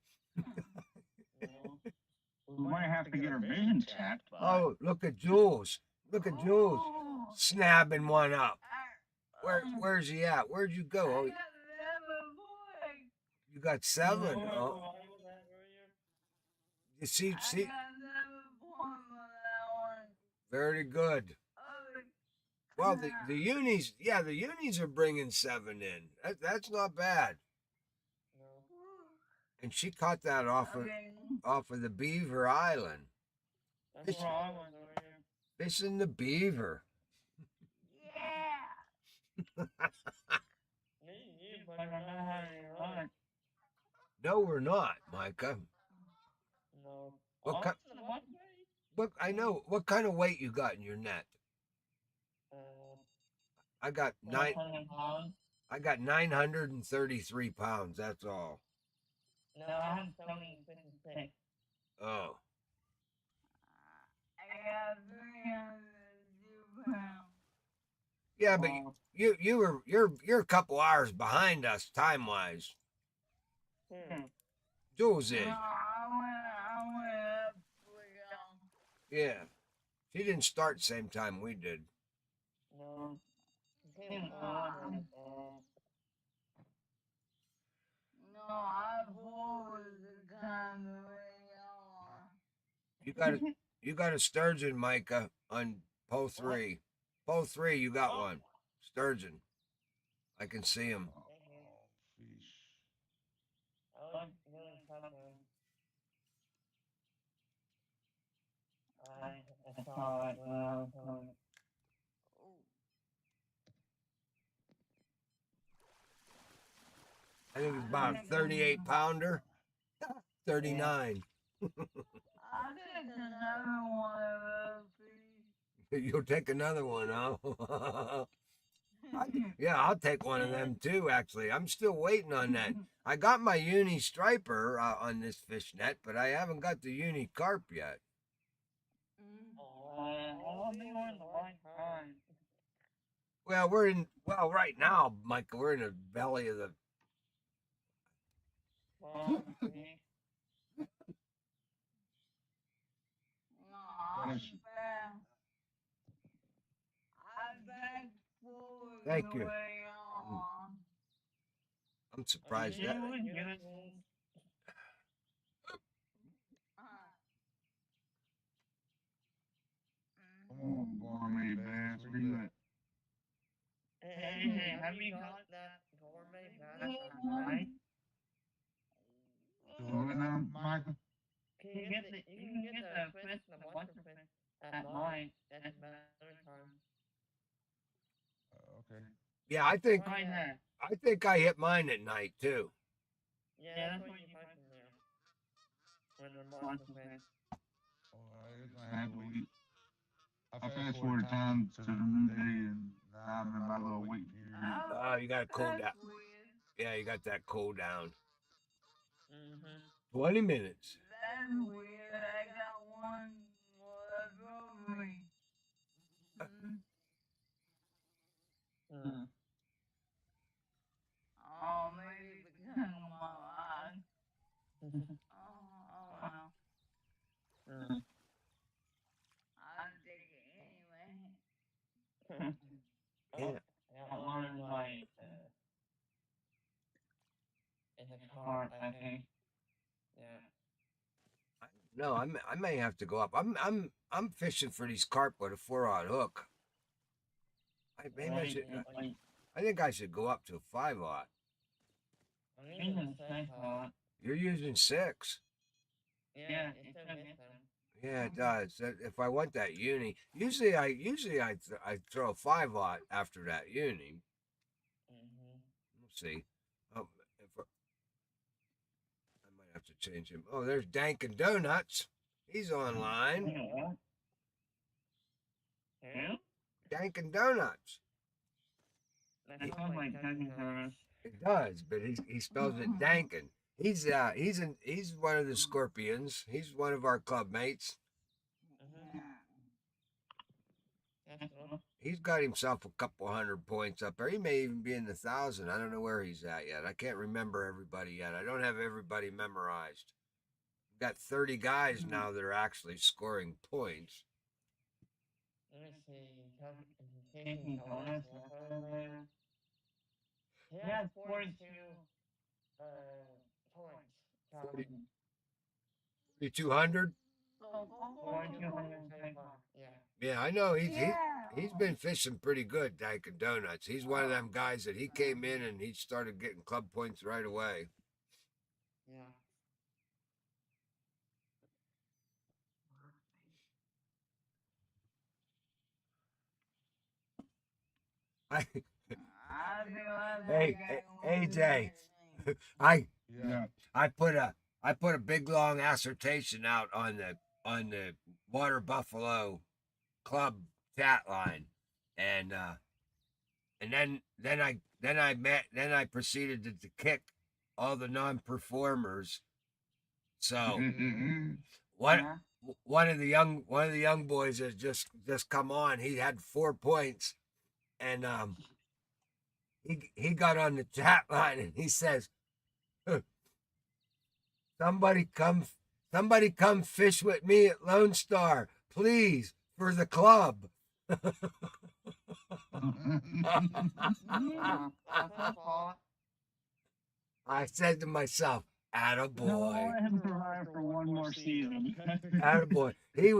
We might have to get our vision checked, but. Oh, look at Jules. Look at Jules snapping one up. Where's he at? Where'd you go? Oh, you got 7. Oh, you see, very good. Well, the unis, yeah, the unis are bringing 7 in. That's not bad. And she caught that off of the Beaver Island. That's where I was over here. Fishing the beaver. Yeah. You better not have any luck. No, we're not, Micah. No. What kind? Austin, what way? What I know. What kind of weight you got in your net? I got 100 pounds. I got 933 pounds. That's all. No, I have 756. Oh, I got 302 pounds. yeah, but you're a couple hours behind us time wise. Jules is. No, I went up with Yeah, she didn't start same time we did. No. Came on. No, I was the kind of You got a sturgeon, Micah, on pole 3. Pole 3, you got one. Sturgeon. I can see him. Oh, fish. I was really tough, man. I saw it when I was home. I think it's about a 38 pounder. 39. I'll take another one of those, please. You'll take another one, huh? Yeah, I'll take one of them too, actually. I'm still waiting on that. I got my Uni striper on this fish net, but I haven't got the Uni Carp yet. I'll be on the right time. Well, right now, Michael, we're in the belly of the. Well, No, I'm back. I'm back forward Thank the you. way on. I'm surprised you that. would get it. Come on, gourmet bass. Where you at? Hey, have you got that gourmet bass on night? Do it now, Michael? You can get the fish and the bunker fish at night. That's better time. Okay. Yeah, I think I hit mine at night too. Yeah, that's what you find from there. When the bunker fish. I have to wait. I fast forward time to the new day, and now I'm in my little wait period. Oh, you got to cool That's down. weird. Yeah, you got that cool down. Mm-hmm. 20 minutes. That's weird. I got one more over me. Oh, maybe because of my eyes. Oh well. I'll take it anyway. carp, I think. Yeah. No, I may have to go up. I'm fishing for these carp with a 4-aught hook. Maybe I should. I think I should go up to a 5-aught. I'm using 6-aught. You're using 6. Yeah, it still gets them. Yeah, it does. If I want that uni, usually I throw a 5-aught after that uni. Mm-hmm. We'll see. I might have to change him. Oh, there's Dankin Donuts. He's online. Yeah? Dankin Donuts. That sounds like Dunkin' Donuts. It does, but he spells it Dankin. He's one of the Scorpions. He's one of our club mates. Mm-hmm. That's cool. He's got himself a couple 100 points up there. He may even be in the 1,000. I don't know where he's at yet. I can't remember everybody yet. I don't have everybody memorized. We've got 30 guys now that are actually scoring points. Let me see. Dunkin' Donuts. He has 42 points. 4,200? 4,225. Yeah. Yeah, I know. He's been fishing pretty good, Dankin Donuts. He's one of them guys that he came in and he started getting club points right away. Yeah. Hey, AJ, I put a big long assertion out on the Water Buffalo Club chat line, and then I proceeded to kick all the non-performers. So one of the young boys has just come on. He had 4 points, and he got on the chat line and he says, somebody come fish with me at Lone Star, please, for the club. I said to myself, attaboy. Let him survive for one more season. Attaboy. He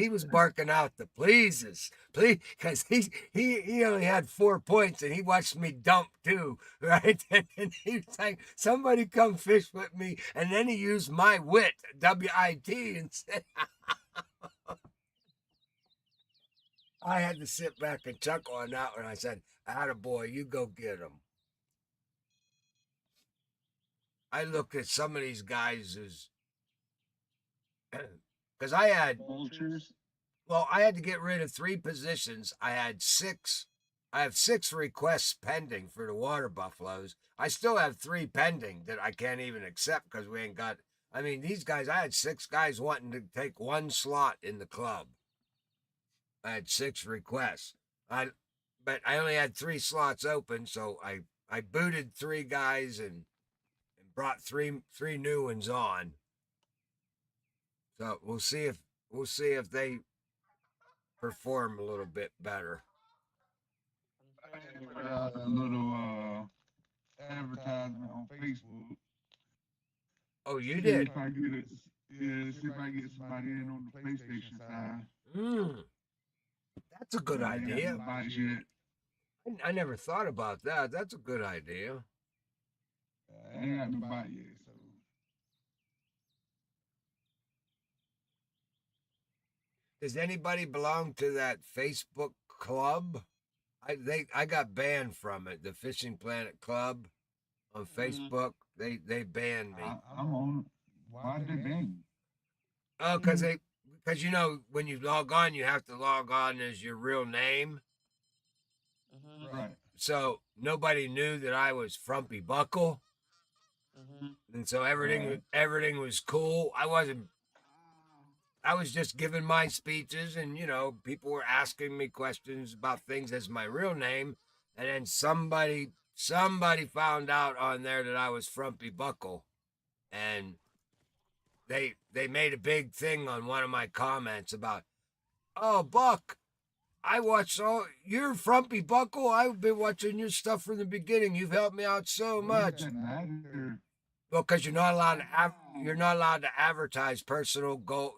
was barking out the please, because he only had 4 points and he watched me dump too, right? And he was like, somebody come fish with me, and then he used my wit, W-I-T, and said, I had to sit back and chuckle on that one. I said, attaboy, you go get him. I looked at some of these guys as, because I had Vultures. Well, I had to get rid of 3 positions. I have 6 requests pending for the Water Buffaloes. I still have 3 pending that I can't even accept because we ain't got. I mean, these guys. I had 6 guys wanting to take 1 slot in the club. I had 6 requests. But I only had 3 slots open, so I booted 3 guys and brought 3 new ones on. So we'll see if they perform a little bit better. Put out a little advertisement on Facebook. Oh, you See did? if I get somebody in on the PlayStation side. That's a good idea. Yet. I never thought about that. That's a good idea. I ain't got no bite yet, so. Does anybody belong to that Facebook club? I got banned from it. The Fishing Planet Club on Facebook. They banned me. I'm on. Why did they ban you? Oh, because when you log on, you have to log on as your real name. Mm-hmm. Right. So nobody knew that I was Frumpy Buckle, and so everything was cool. I was just giving my speeches, and people were asking me questions about things as my real name, and then somebody found out on there that I was Frumpy Buckle, and they made a big thing on one of my comments about, oh, Buck, I watched you're Frumpy Buckle. I've been watching your stuff from the beginning. You've helped me out so much. Doesn't matter. Well, because you're not allowed to you're not allowed to advertise personal goal.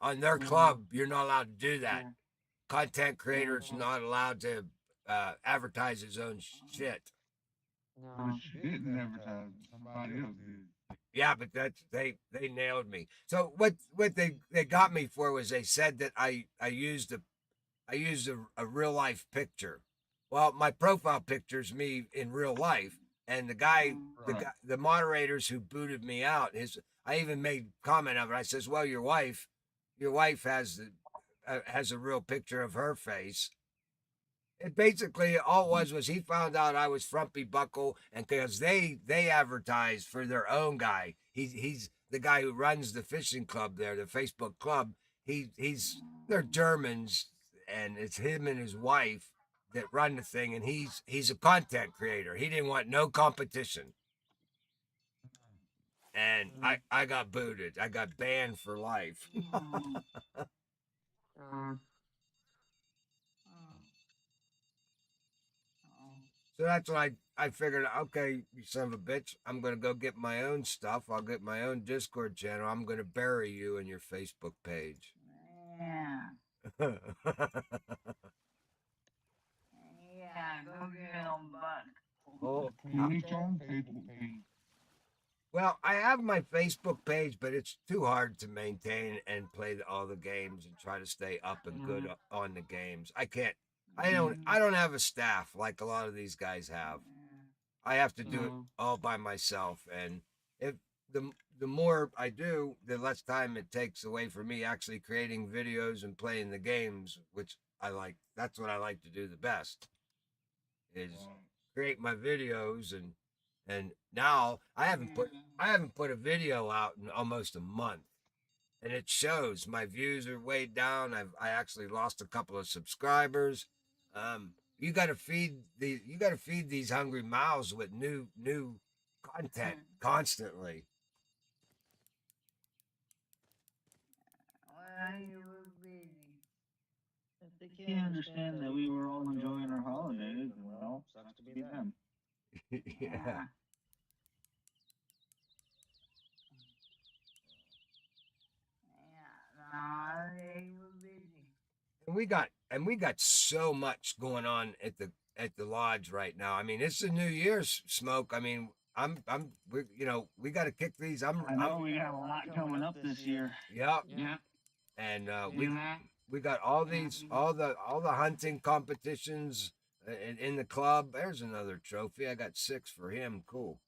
On their club, you're not allowed to do that. Content creators not allowed to advertise his own shit. But No. she didn't advertise it. Somebody else did. Yeah, but that's they nailed me. So what they got me for was they said that I used a real life picture. Well, my profile picture is me in real life, and Right. the moderators who booted me out. I even made comment of it. I says, "Well, your wife has a real picture of her face." It basically all it was he found out I was Frumpy Buckle, and because they advertised for their own guy. He's the guy who runs the fishing club there, the Facebook club. They're Germans, and it's him and his wife that run the thing, and he's a content creator. He didn't want no competition, and I got booted. I got banned for life. Uh, So that's when I figured, okay, you son of a bitch, I'm going to go get my own stuff. I'll get my own Discord channel. I'm going to bury you in your Facebook page. Yeah. Well, Yeah, go get him, bud. Create your own Facebook page. well, I have my Facebook page, but it's too hard to maintain and play all the games and try to stay up and good on the games. I can't. I don't have a staff like a lot of these guys have. I have to do it all by myself, and if the more I do, the less time it takes away from me actually creating videos and playing the games, which I like. That's what I like to do the best is create my videos, and now I haven't put a video out in almost a month, and it shows my views are way down. I actually lost a couple of subscribers. You got to feed these hungry mouths with new content constantly. Well, you were busy. If they can't understand that we were all enjoying our holidays, well, sucks to be them. Yeah. Yeah, no, they were busy. And we got so much going on at the lodge right now. I mean, it's the New Year's smoke. I mean, we got to kick these. I know we got a lot coming up this year. Yeah, Yeah. and Yeah. we got all the hunting competitions in the club. There's another trophy. I got 6 for him. Cool.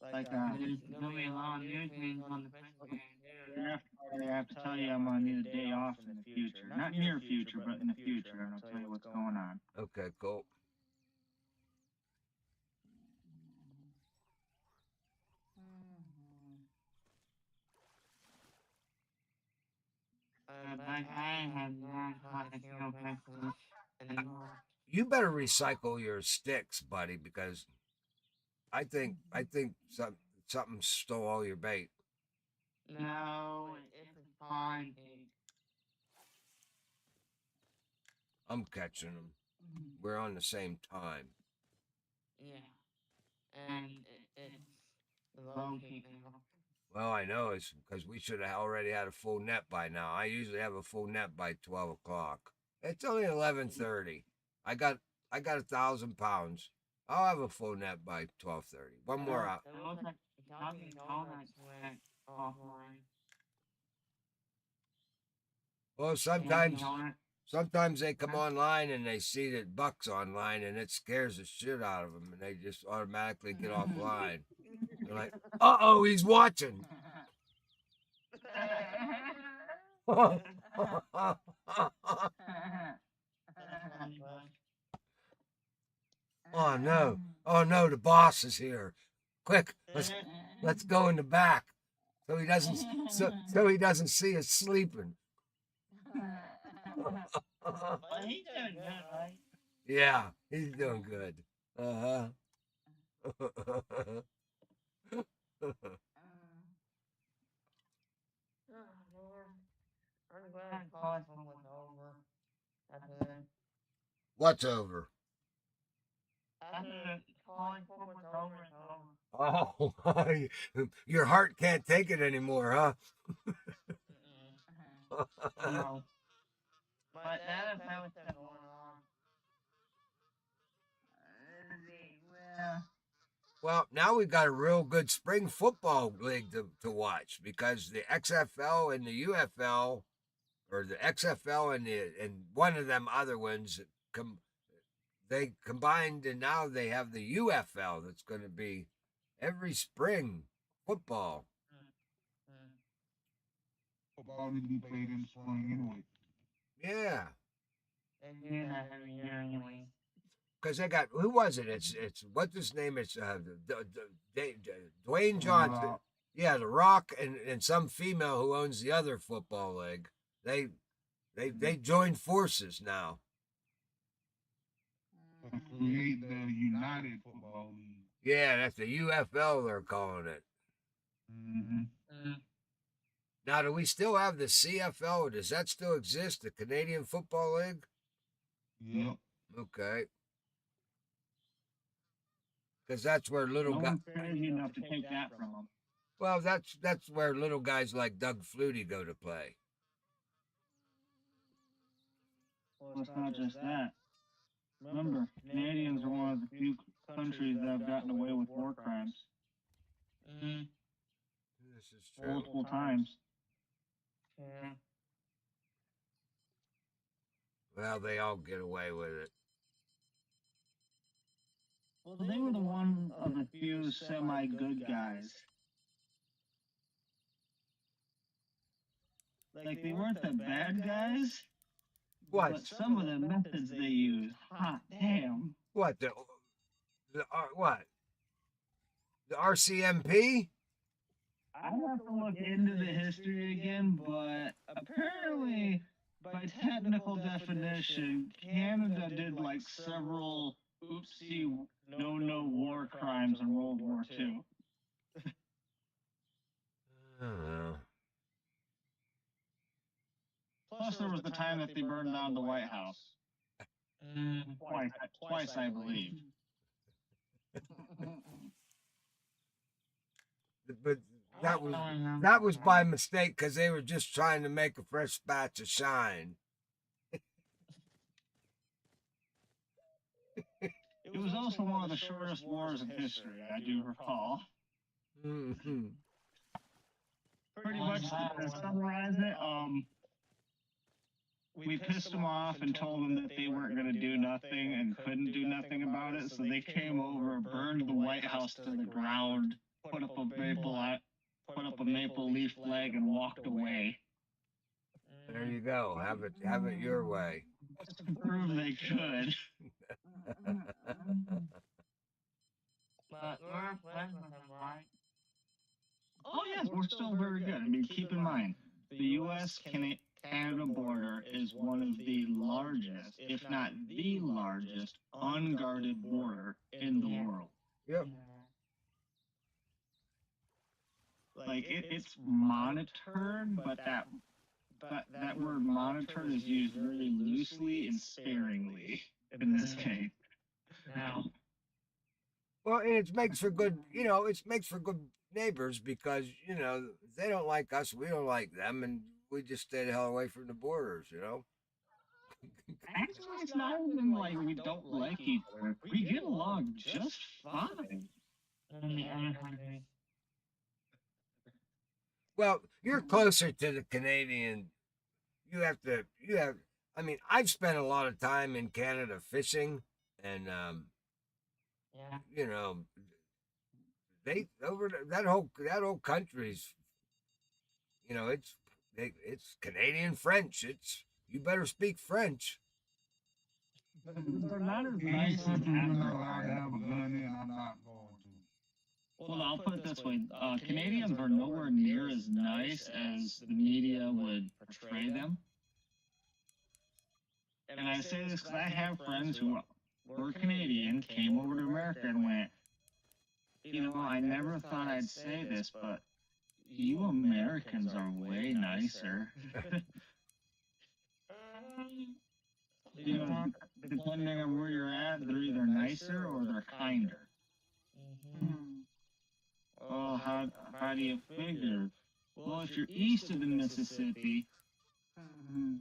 Like, there's gonna be a lot of new things on the Facebook page. I have to tell you, I'm gonna need a day off in the future. Not near future, but in the future, and I'll tell you what's going on. Okay, cool. I have not caught a single person anymore. You better recycle your sticks, buddy, because I think something stole all your bait. No, it's a fine thing. I'm catching them. We're on the same time. Yeah. And it's low-key now. Well, I know it's because we should have already had a full net by now. I usually have a full net by 12 o'clock. It's only 11:30. I got 1,000 pounds. I'll have a full net by 12:30. One more out. It looks like Dunkin' Donuts went offline. Well, sometimes they come online and they see that Buck's online and it scares the shit out of them and they just automatically get offline. They're like, "Uh-oh, he's watching." Oh no. Oh no, the boss is here. Quick, let's go in the back. So he doesn't see us sleeping. But he's doing good, right? Yeah, he's doing good. Uh-huh. I'm glad college was over. After What's over? college was over, it's over. Oh, your heart can't take it anymore, huh? No. But that is everything going on. Well, Well, now we've got a real good spring football league to watch because the XFL and the UFL, or the XFL and one of them other ones, com- they combined and now they have the UFL that's going to be every spring football. Mm. Football need to be played in the spring anyway. Yeah, They do that every year anyway. because they got who was it? It's what's his name? It's Dwayne Johnson. Rock. Yeah, The Rock and some female who owns the other football league. They joined forces now. To create the United Football League. Yeah, that's the UFL they're calling it. Mm-hmm. Mm. Now, do we still have the CFL? Or does that still exist? The Canadian Football League? Yep. Okay. Because that's where little No guys. one's crazy enough to take that from them. Well, that's where little guys like Doug Flutie go to play. Well, it's not just that. Remember, Canadians are one of the few countries that have gotten away with war crimes Mm. This is true. multiple times. Yeah. Well, they all get away with it. Well, they were the one of the few semi-good guys. Like, they weren't the bad guys, What? but some of the methods they used, hot damn. What what? The RCMP? I have to look into the history again, but apparently, by technical definition, Canada did like several oopsie no war crimes in World War II. I don't know. Plus, there was the time that they burned down the White House. Mm. Twice, I believe. But I don't remember that was by mistake because they were just trying to make a fresh batch of shine. It was also one of the shortest wars in history, I do recall. Mm-hmm. Pretty much to summarize it, we pissed them off and told them that they weren't going to do nothing and couldn't do nothing about it, so they came over, burned the White House to the ground, put up a maple leaf flag, and walked away. There you go. Have it your way. Just to prove they could. But we're friends with them, right? Oh yes, we're still very good. I mean, keep in mind, the U.S.-Canada border is one of the largest, if not the largest, unguarded border in the world. Yep. Like it's monitored, but that word monitored is used very loosely and sparingly in this case. Now, Well, and it makes for good, it makes for good neighbors because, they don't like us, we don't like them, and we just stay the hell away from the borders, Actually, it's not even like we don't like each other. We get along just fine. in the other countries. Well, you're closer to the Canadian. I mean, I've spent a lot of time in Canada fishing, and, Yeah. they over that whole country's, it's Canadian French. You better speak French. But they're not as Any nice as country you're not that. allowed to have a gun in, I'm not going to. Well, I'll put it this way: Canadians are nowhere near as nice as the media would portray them. And I say this because I have friends who were Canadian, came over to America, and went, I never thought I'd say this, but you Americans are way nicer. Depending on where you're at, they're either nicer or they're kinder. Mm-hmm. Oh, how do you figure? Well, if you're east of the Mississippi,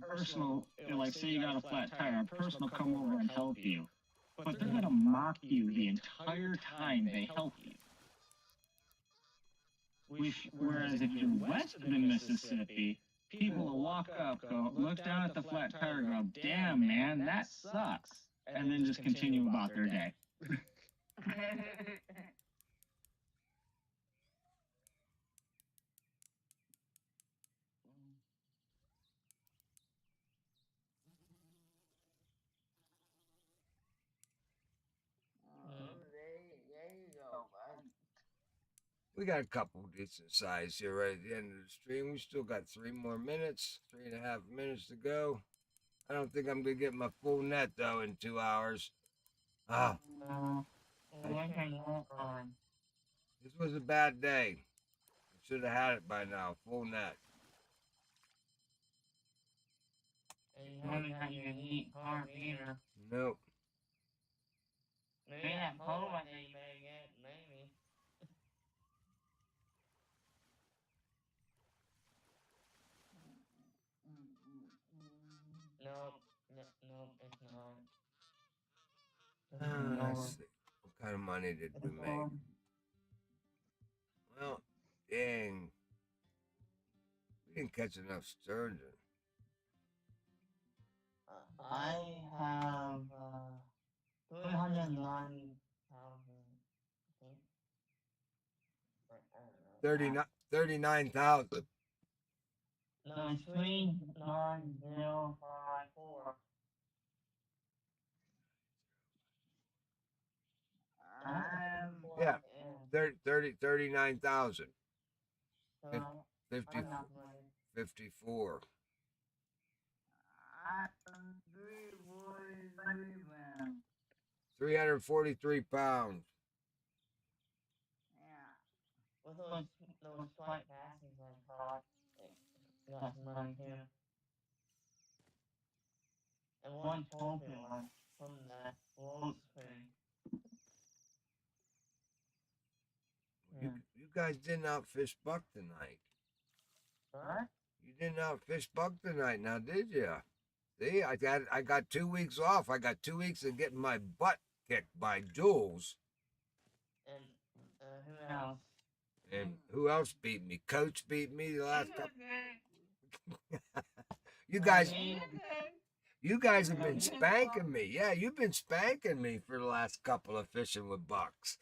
personal, like say you got a flat tire, a person will come over and help you. But they're gonna mock you the entire time they help you. Whereas if you're west of the Mississippi, people will walk up, go look down at the flat tire, go, "Damn man, that sucks," and then just continue about their day. There you go, bud. We got a couple decent size here right at the end of the stream. We still got 3 more minutes, 3.5 minutes to go. I don't think I'm gonna get my full net though in 2 hours. Ah, this was a bad day. I should have had it by now, full net. And you haven't got your neat carp either. Nope. Maybe that pole one day you better get, maybe. Nope, nope, it's not. Let's see. What kind of money did we make? Well, dang. We didn't catch enough sturgeon. I have 309,000. 39,000. No, it's 39054. Yeah. 39,000. So, 50, I'm not money. 54. I'm 343 pounds. 343 pounds. Yeah. With those flight passes I caught, got some money too. And one trophy one from the float spring. You guys didn't outfish buck tonight. What? You didn't outfish buck tonight, now did you? See, I got 2 weeks off. I got 2 weeks of getting my butt kicked by Jules. And who else? And who else beat me? Coach beat me the last couple. You guys have been spanking me. Yeah, you've been spanking me for the last couple of fishing with bucks.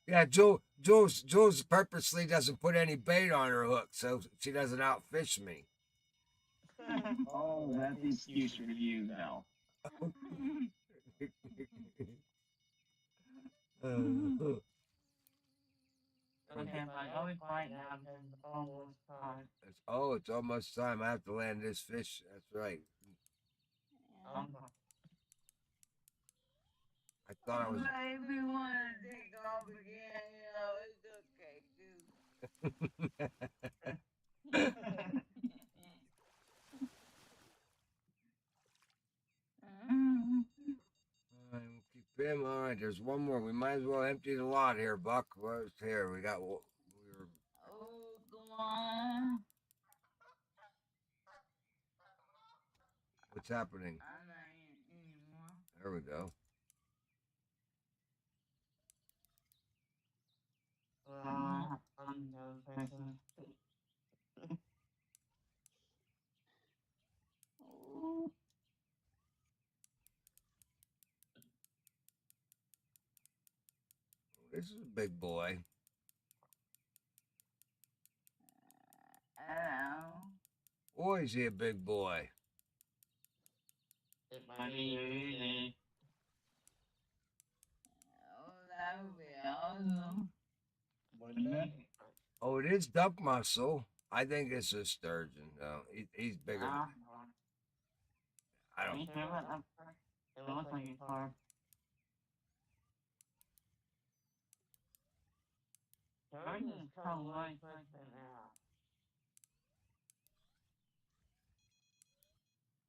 Yeah, Jules purposely doesn't put any bait on her hook, so she doesn't outfish me. Oh, that's the excuse for you, though. Okay, but I'll be quiet now because it's almost time. It's almost time. I have to land this fish. That's right. I thought I was. If you want to take off again, it's okay too. We'll keep him. All right, there's one more. We might as well empty the lot here, Buck. What's here? We were. Oh, come on. What's happening? I'm not anymore. There we go. I'm no person. Oh. This is a big boy. Hello. Boy, is he a big boy. It might be easy. Oh, that would be awesome. Wouldn't it? Oh, it is duck muscle. I think it's a sturgeon, though. He's bigger. I don't. It looks like a carp. Sturgeon is coming way quicker now.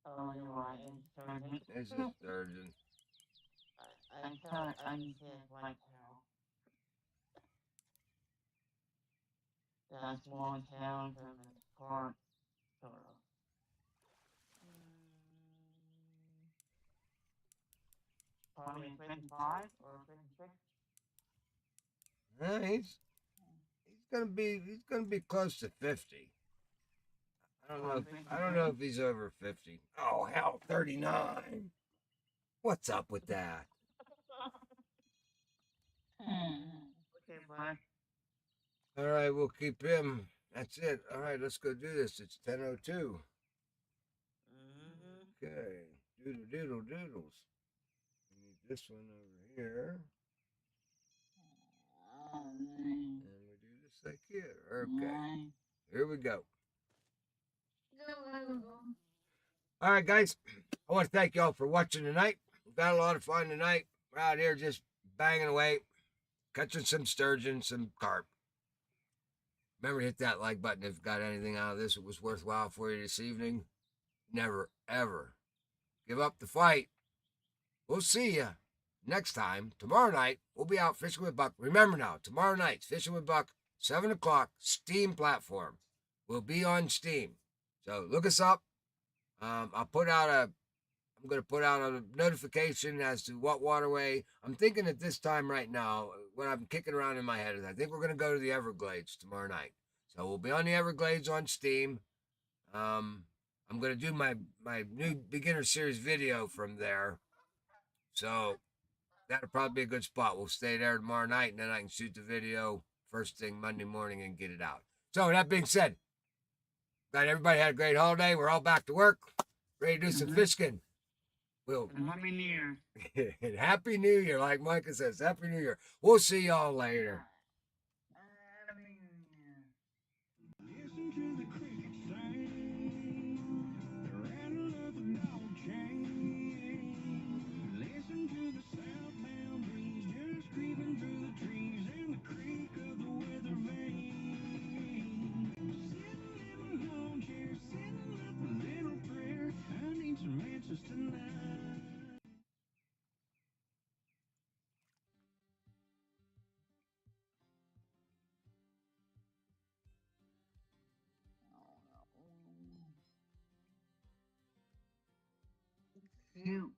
Oh, you're right, it's sturgeon. It's a sturgeon. I just said white tail. That's more tails than the carp, sort of. Probably a 55 or a 56. He's gonna be close to 50. I don't know if he's over 50. Oh hell, 39. What's up with that? Okay, bye. All right, we'll keep him. That's it. All right, let's go do this. It's 10:02. Okay. Doodles. We need this one over here. And we do this like here. Okay. Here we go. All right, guys. I want to thank y'all for watching tonight. We've had a lot of fun tonight. We're out here just banging away, catching some sturgeon, some carp. Remember to hit that like button if you got anything out of this that was worthwhile for you this evening. Never, ever give up the fight. We'll see you next time. Tomorrow night, we'll be out fishing with Buck. Remember now, tomorrow night, Fishing with Buck, 7 o'clock, Steam platform. We'll be on Steam. So look us up. I'm going to put out a notification as to what waterway. I'm thinking at this time right now, what I'm kicking around in my head is I think we're going to go to the Everglades tomorrow night. So we'll be on the Everglades on Steam. I'm going to do my new beginner series video from there. So that'll probably be a good spot. We'll stay there tomorrow night, and then I can shoot the video first thing Monday morning and get it out. So that being said, glad everybody had a great holiday. We're all back to work, ready to do some fishing. And Happy New Year. And Happy New Year, like Micah says. Happy New Year. We'll see y'all later. Listen to the crickets sing, the rattle of a dog chain. Listen to the southbound breeze just creeping through the trees and the creak of the weather vane. Sitting in my lawn chair, sending up a little prayer. I need some answers tonight. Shoot.